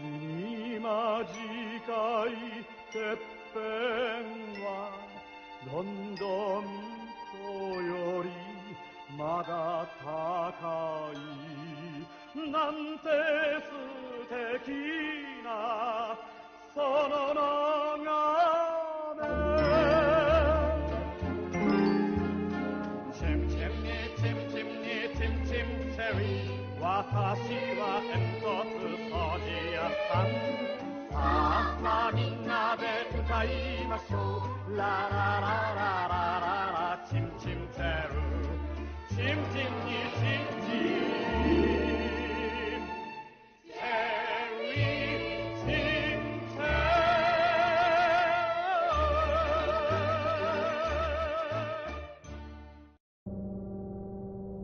に間近いてっぺんはロンドン都よりまだ高いなんて素敵なその眺めチムチムにチムチムにチムチムチェリー私は煙突掃除屋さんさあみんなで歌いましょうラララララララチムチムチェルチムチムにチムチムチェリーチムチェ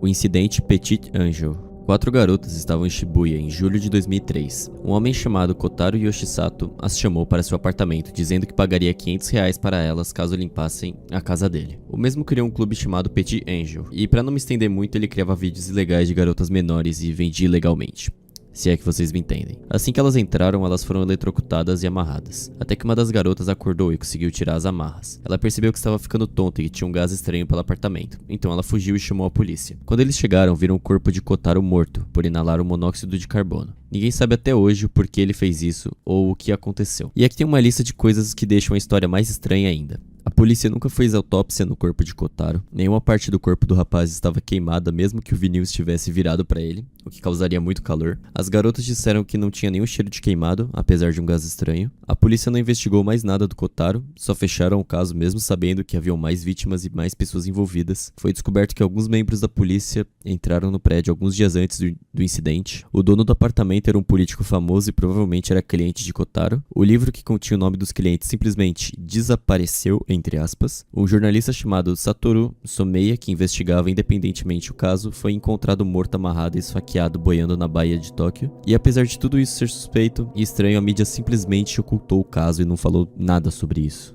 O incidente Petit Angel. 4 garotas estavam em Shibuya em julho de 2003. Um homem chamado Kotaro Yoshisato as chamou para seu apartamento, dizendo que pagaria R$500 para elas caso limpassem a casa dele. O mesmo criou um clube chamado Petit Angel, e para não me estender muito, ele criava vídeos ilegais de garotas menores e vendia ilegalmente. Se é que vocês me entendem. Assim que elas entraram, elas foram eletrocutadas e amarradas. Até que uma das garotas acordou e conseguiu tirar as amarras. Ela percebeu que estava ficando tonta e que tinha um gás estranho pelo apartamento. Então ela fugiu e chamou a polícia. Quando eles chegaram, viram o corpo de Kotaro morto, por inalar o monóxido de carbono. Ninguém sabe até hoje o porquê ele fez isso ou o que aconteceu. E aqui tem uma lista de coisas que deixam a história mais estranha ainda. A polícia nunca fez autópsia no corpo de Kotaro. Nenhuma parte do corpo do rapaz estava queimada, mesmo que o vinil estivesse virado para ele, o que causaria muito calor. As garotas disseram que não tinha nenhum cheiro de queimado, apesar de um gás estranho. A polícia não investigou mais nada do Kotaro, só fecharam o caso mesmo sabendo que haviam mais vítimas e mais pessoas envolvidas. Foi descoberto que alguns membros da polícia entraram no prédio alguns dias antes do incidente. O dono do apartamento era um político famoso e provavelmente era cliente de Kotaro. O livro que continha o nome dos clientes simplesmente desapareceu, entre aspas. Um jornalista chamado Satoru Someia, que investigava independentemente o caso, foi encontrado morto, amarrado e esfaqueado boiando na baía de Tóquio. E apesar de tudo isso ser suspeito e estranho, a mídia simplesmente ocultou o caso e não falou nada sobre isso.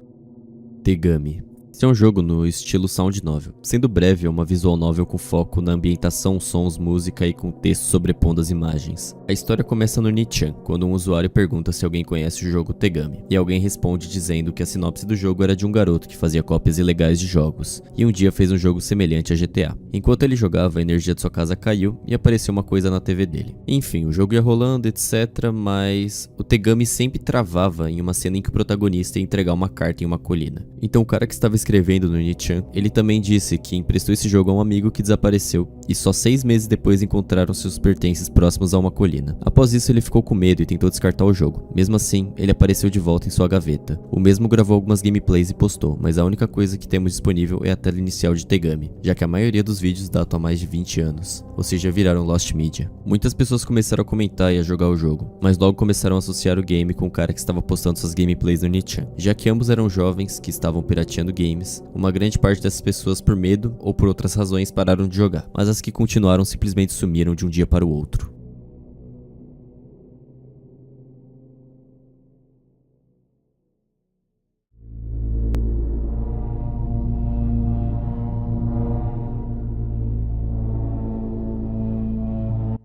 Tegami. Esse é um jogo no estilo sound novel. Sendo breve, é uma visual novel com foco na ambientação, sons, música e com texto sobrepondo as imagens. A história começa no Nichan, quando um usuário pergunta se alguém conhece o jogo Tegami, e alguém responde dizendo que a sinopse do jogo era de um garoto que fazia cópias ilegais de jogos, e um dia fez um jogo semelhante a GTA. Enquanto ele jogava, a energia de sua casa caiu e apareceu uma coisa na TV dele. Enfim, o jogo ia rolando, etc, mas o Tegami sempre travava em uma cena em que o protagonista ia entregar uma carta em uma colina. Então o cara que estava escrevendo no Nichan, ele também disse que emprestou esse jogo a um amigo que desapareceu, e só 6 meses depois encontraram seus pertences próximos a uma colina. Após isso, ele ficou com medo e tentou descartar o jogo. Mesmo assim, ele apareceu de volta em sua gaveta. O mesmo gravou algumas gameplays e postou, mas a única coisa que temos disponível é a tela inicial de Tegami, já que a maioria dos vídeos datam há mais de 20 anos, ou seja, viraram Lost Media. Muitas pessoas começaram a comentar e a jogar o jogo, mas logo começaram a associar o game com o cara que estava postando suas gameplays no Nichan. Já que ambos eram jovens que estavam pirateando games, uma grande parte dessas pessoas, por medo ou por outras razões, pararam de jogar, mas as que continuaram simplesmente sumiram de um dia para o outro.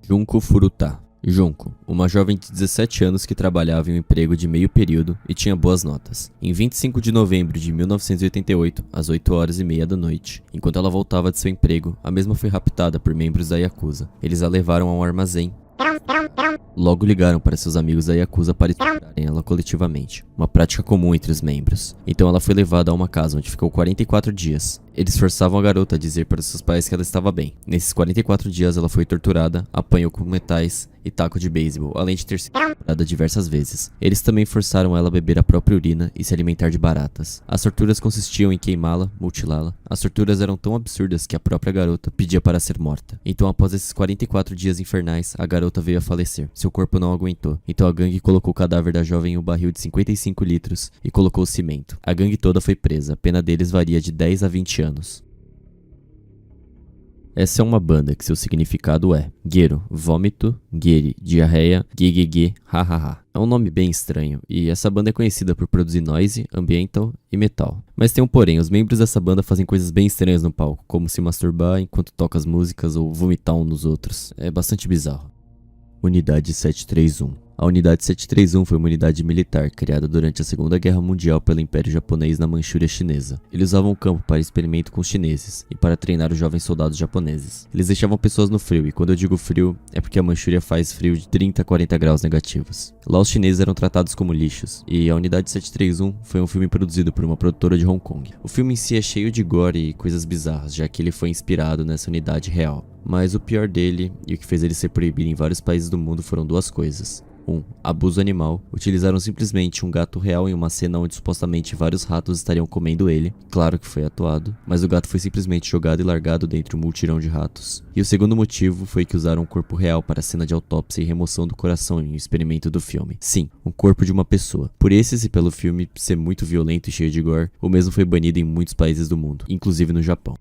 Junko Furuta. Junko, uma jovem de 17 anos que trabalhava em um emprego de meio período e tinha boas notas. Em 25 de novembro de 1988, às 8h30 da noite, enquanto ela voltava de seu emprego, a mesma foi raptada por membros da Yakuza. Eles a levaram a um armazém. Logo ligaram para seus amigos da Yakuza para estuprarem ela coletivamente, uma prática comum entre os membros. Então ela foi levada a uma casa onde ficou 44 dias. Eles forçavam a garota a dizer para seus pais que ela estava bem. Nesses 44 dias ela foi torturada, apanhou com metais e taco de beisebol, além de ter sido torturada diversas vezes. Eles também forçaram ela a beber a própria urina e se alimentar de baratas. As torturas consistiam em queimá-la, mutilá-la. As torturas eram tão absurdas que a própria garota pedia para ser morta. Então, após esses 44 dias infernais, a garota veio a falecer. Seu corpo não aguentou. Então a gangue colocou o cadáver da jovem em um barril de 55 litros e colocou cimento. A gangue toda foi presa. A pena deles varia de 10 a 20 anos. Essa é uma banda que seu significado é Gero, vômito, Geri, diarreia, Gegege, hahaha. É um nome bem estranho, e essa banda é conhecida por produzir noise, ambiental e metal. Mas tem um porém, os membros dessa banda fazem coisas bem estranhas no palco, como se masturbar enquanto toca as músicas ou vomitar um nos outros. É bastante bizarro. Unidade 731. A Unidade 731 foi uma unidade militar criada durante a Segunda Guerra Mundial pelo Império Japonês na Manchúria chinesa. Eles usavam o campo para experimento com os chineses e para treinar os jovens soldados japoneses. Eles deixavam pessoas no frio, e quando eu digo frio, é porque a Manchúria faz frio de 30 a 40 graus negativos. Lá os chineses eram tratados como lixos, e a Unidade 731 foi um filme produzido por uma produtora de Hong Kong. O filme em si é cheio de gore e coisas bizarras, já que ele foi inspirado nessa unidade real. Mas o pior dele, e o que fez ele ser proibido em vários países do mundo, foram duas coisas. 1. Abuso animal. Utilizaram simplesmente um gato real em uma cena onde supostamente vários ratos estariam comendo ele. Claro que foi atuado, mas o gato foi simplesmente jogado e largado dentro de um multirão de ratos. E o segundo motivo foi que usaram um corpo real para a cena de autópsia e remoção do coração em um experimento do filme. Sim, um corpo de uma pessoa. Por esses e pelo filme ser muito violento e cheio de gore, o mesmo foi banido em muitos países do mundo, inclusive no Japão.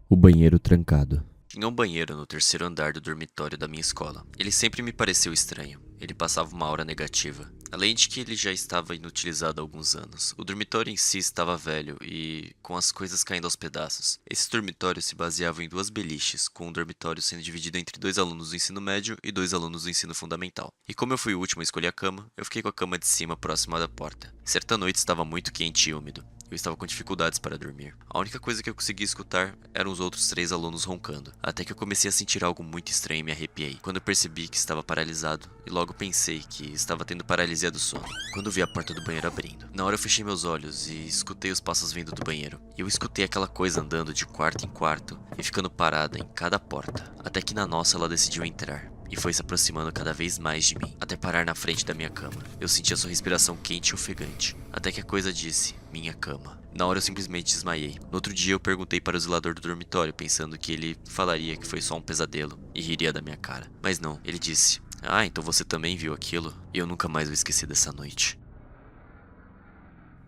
O banheiro trancado. Tinha um banheiro no terceiro andar do dormitório da minha escola. Ele sempre me pareceu estranho. Ele passava uma aura negativa. Além de que ele já estava inutilizado há alguns anos. O dormitório em si estava velho e com as coisas caindo aos pedaços. Esse dormitório se baseava em duas beliches, com um dormitório sendo dividido entre 2 alunos do ensino médio e 2 alunos do ensino fundamental. E como eu fui o último a escolher a cama, eu fiquei com a cama de cima próxima da porta. Certa noite estava muito quente e úmido. Eu estava com dificuldades para dormir. A única coisa que eu conseguia escutar eram os outros 3 alunos roncando. Até que eu comecei a sentir algo muito estranho e me arrepiei. Quando eu percebi que estava paralisado, e logo pensei que estava tendo paralisia do sono. Quando vi a porta do banheiro abrindo. Na hora eu fechei meus olhos e escutei os passos vindo do banheiro. E eu escutei aquela coisa andando de quarto em quarto e ficando parada em cada porta. Até que na nossa ela decidiu entrar. E foi se aproximando cada vez mais de mim, até parar na frente da minha cama. Eu senti a sua respiração quente e ofegante, até que a coisa disse, minha cama. Na hora eu simplesmente desmaiei. No outro dia eu perguntei para o zelador do dormitório, pensando que ele falaria que foi só um pesadelo e riria da minha cara. Mas não, ele disse, ah, então você também viu aquilo? E eu nunca mais vou esquecer dessa noite.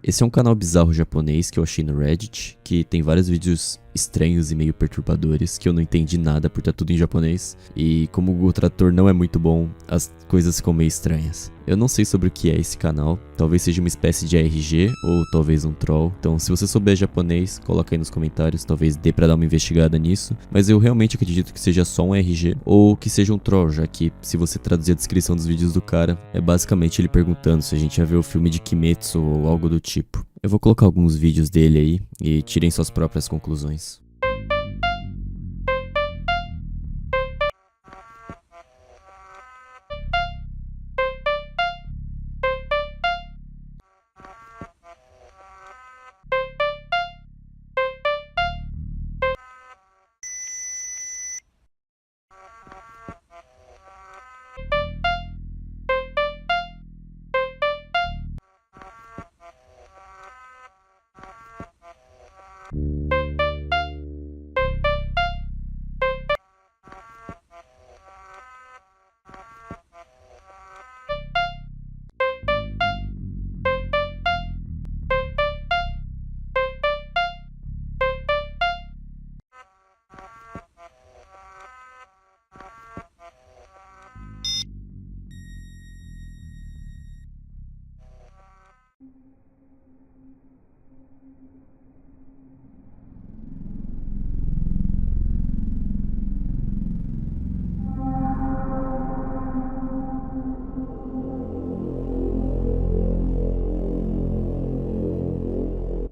Esse é um canal bizarro japonês que eu achei no Reddit, que tem vários vídeos estranhos e meio perturbadores, que eu não entendi nada por estar tudo em japonês. E como o Google Tradutor não é muito bom, as coisas ficam meio estranhas. Eu não sei sobre o que é esse canal, talvez seja uma espécie de ARG ou talvez um troll. Então se você souber japonês, coloca aí nos comentários, talvez dê pra dar uma investigada nisso. Mas eu realmente acredito que seja só um ARG ou que seja um troll, já que se você traduzir a descrição dos vídeos do cara, é basicamente ele perguntando se a gente ia ver o filme de Kimetsu ou algo do tipo. Eu vou colocar alguns vídeos dele aí e tirem suas próprias conclusões.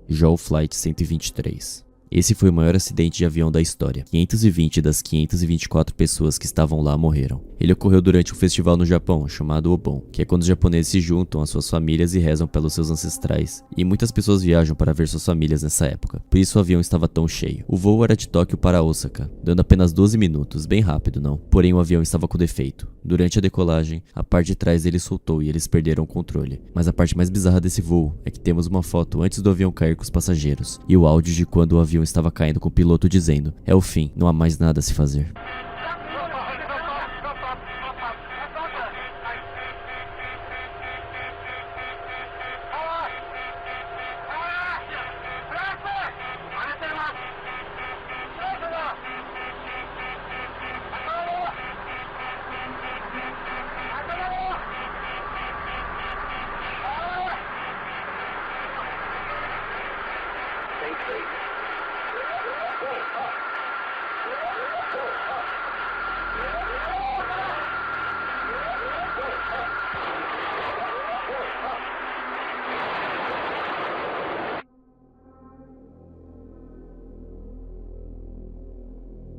JAL Flight 123. Esse foi o maior acidente de avião da história. 520 das 524 pessoas que estavam lá morreram. Ele ocorreu durante um festival no Japão, chamado Obon, que é quando os japoneses se juntam às suas famílias e rezam pelos seus ancestrais. E muitas pessoas viajam para ver suas famílias nessa época, por isso o avião estava tão cheio. O voo era de Tóquio para Osaka, dando apenas 12 minutos, bem rápido não? Porém o avião estava com defeito. Durante a decolagem, a parte de trás dele soltou e eles perderam o controle. Mas a parte mais bizarra desse voo é que temos uma foto antes do avião cair com os passageiros, e o áudio de quando o avião estava caindo com o piloto dizendo: "É o fim, não há mais nada a se fazer."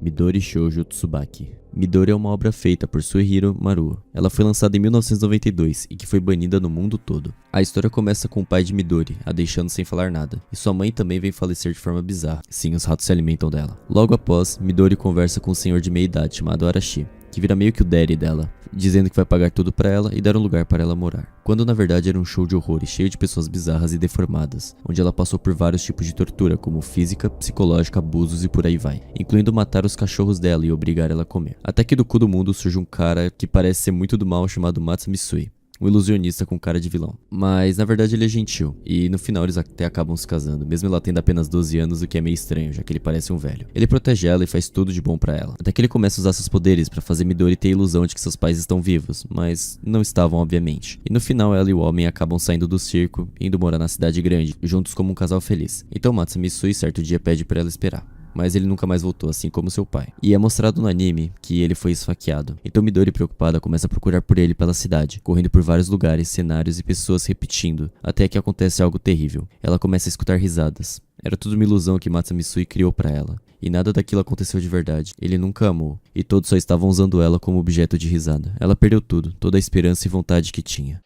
Midori Shoujo Tsubaki. Midori é uma obra feita por Suehiro Maruo. Ela foi lançada em 1992 e que foi banida no mundo todo. A história começa com o pai de Midori a deixando sem falar nada, e sua mãe também vem falecer de forma bizarra. Sim, os ratos se alimentam dela. Logo após, Midori conversa com um senhor de meia idade chamado Arashi, que vira meio que o daddy dela, dizendo que vai pagar tudo pra ela e dar um lugar para ela morar. Quando na verdade era um show de horrores cheio de pessoas bizarras e deformadas, onde ela passou por vários tipos de tortura, como física, psicológica, abusos e por aí vai, incluindo matar os cachorros dela e obrigar ela a comer. Até que do cu do mundo surge um cara que parece ser muito do mal chamado Matsumisui, um ilusionista com cara de vilão. Mas na verdade ele é gentil, e no final eles até acabam se casando, mesmo ela tendo apenas 12 anos, o que é meio estranho, já que ele parece um velho. Ele protege ela e faz tudo de bom pra ela, até que ele começa a usar seus poderes pra fazer Midori ter a ilusão de que seus pais estão vivos, mas não estavam obviamente. E no final ela e o homem acabam saindo do circo, indo morar na cidade grande, juntos como um casal feliz. Então Matsumisui certo dia pede pra ela esperar, mas ele nunca mais voltou, assim como seu pai. E é mostrado no anime que ele foi esfaqueado. Então Midori, preocupada, começa a procurar por ele pela cidade, correndo por vários lugares, cenários e pessoas repetindo, até que acontece algo terrível. Ela começa a escutar risadas. Era tudo uma ilusão que Matsumisui criou pra ela. E nada daquilo aconteceu de verdade. Ele nunca amou. E todos só estavam usando ela como objeto de risada. Ela perdeu tudo, toda a esperança e vontade que tinha.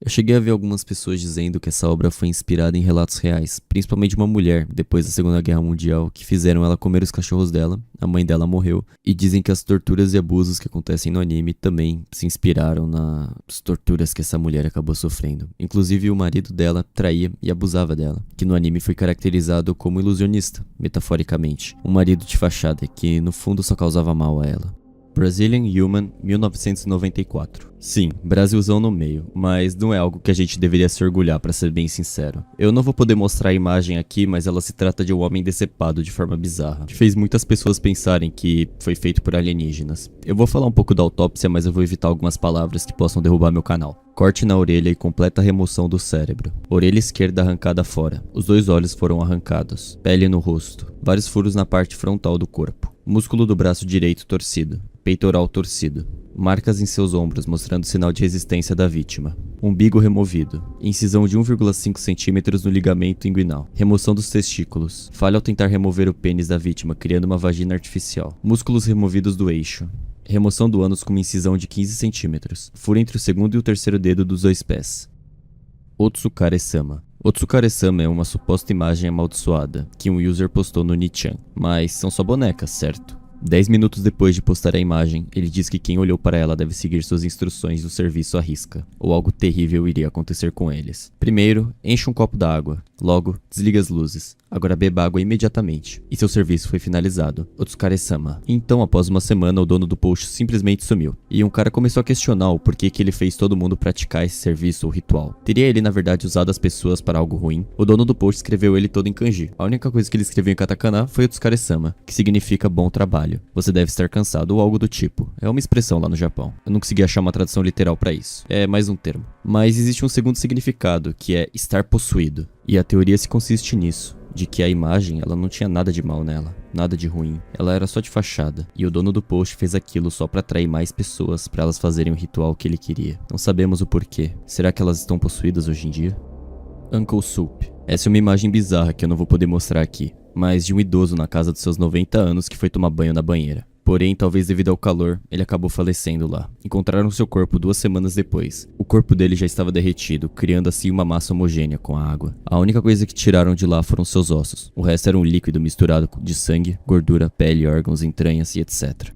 Eu cheguei a ver algumas pessoas dizendo que essa obra foi inspirada em relatos reais, principalmente uma mulher, depois da Segunda Guerra Mundial, que fizeram ela comer os cachorros dela, a mãe dela morreu, e dizem que as torturas e abusos que acontecem no anime também se inspiraram nas torturas que essa mulher acabou sofrendo. Inclusive o marido dela traía e abusava dela, que no anime foi caracterizado como ilusionista, metaforicamente, um marido de fachada que no fundo só causava mal a ela. Brazilian Human, 1994. Sim, Brasilzão no meio, mas não é algo que a gente deveria se orgulhar, pra ser bem sincero. Eu não vou poder mostrar a imagem aqui, mas ela se trata de um homem decepado de forma bizarra, que fez muitas pessoas pensarem que foi feito por alienígenas. Eu vou falar um pouco da autópsia, mas eu vou evitar algumas palavras que possam derrubar meu canal. Corte na orelha e completa remoção do cérebro. Orelha esquerda arrancada fora. Os 2 olhos foram arrancados. Pele no rosto. Vários furos na parte frontal do corpo. Músculo do braço direito torcido. Peitoral torcido. Marcas em seus ombros mostrando sinal de resistência da vítima. Umbigo removido. Incisão de 1,5 cm no ligamento inguinal. Remoção dos testículos. Falha ao tentar remover o pênis da vítima, criando uma vagina artificial. Músculos removidos do eixo. Remoção do ânus com uma incisão de 15 cm. Furo entre o segundo e o terceiro dedo dos 2 pés. Otsukare-sama. Otsukare-sama é uma suposta imagem amaldiçoada que um user postou no Nichan, mas são só bonecas, certo? 10 minutos depois de postar a imagem, ele diz que quem olhou para ela deve seguir suas instruções do serviço à risca, ou algo terrível iria acontecer com eles. Primeiro, enche um copo d'água. Logo, desliga as luzes. Agora beba água imediatamente. E seu serviço foi finalizado. Otsukare-sama. Então, após uma semana, o dono do post simplesmente sumiu. E um cara começou a questionar o porquê que ele fez todo mundo praticar esse serviço ou ritual. Teria ele, na verdade, usado as pessoas para algo ruim? O dono do post escreveu ele todo em kanji. A única coisa que ele escreveu em katakana foi Otsukare-sama, que significa bom trabalho. Você deve estar cansado ou algo do tipo. É uma expressão lá no Japão. Eu não consegui achar uma tradução literal para isso. É mais um termo. Mas existe um segundo significado, que é estar possuído. E a teoria se consiste nisso, de que a imagem, ela não tinha nada de mal nela, nada de ruim, ela era só de fachada, e o dono do post fez aquilo só pra atrair mais pessoas pra elas fazerem o ritual que ele queria. Não sabemos o porquê. Será que elas estão possuídas hoje em dia? Uncle Soup. Essa é uma imagem bizarra que eu não vou poder mostrar aqui, mas de um idoso na casa dos seus 90 anos que foi tomar banho na banheira. Porém, talvez devido ao calor, ele acabou falecendo lá. Encontraram seu corpo 2 semanas depois. O corpo dele já estava derretido, criando assim uma massa homogênea com a água. A única coisa que tiraram de lá foram seus ossos. O resto era um líquido misturado de sangue, gordura, pele, órgãos, entranhas e etc.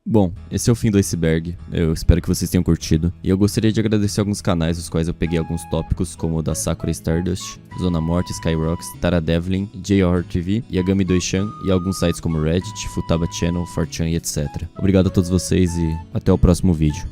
Bom, esse é o fim do iceberg, eu espero que vocês tenham curtido, e eu gostaria de agradecer alguns canais dos quais eu peguei alguns tópicos, como o da Sakura Stardust, Zona Morte, Skyrox, Tara Devlin, JR TV, Yagami Doishan e alguns sites como Reddit, Futaba Channel, 4chan e etc. Obrigado a todos vocês e até o próximo vídeo.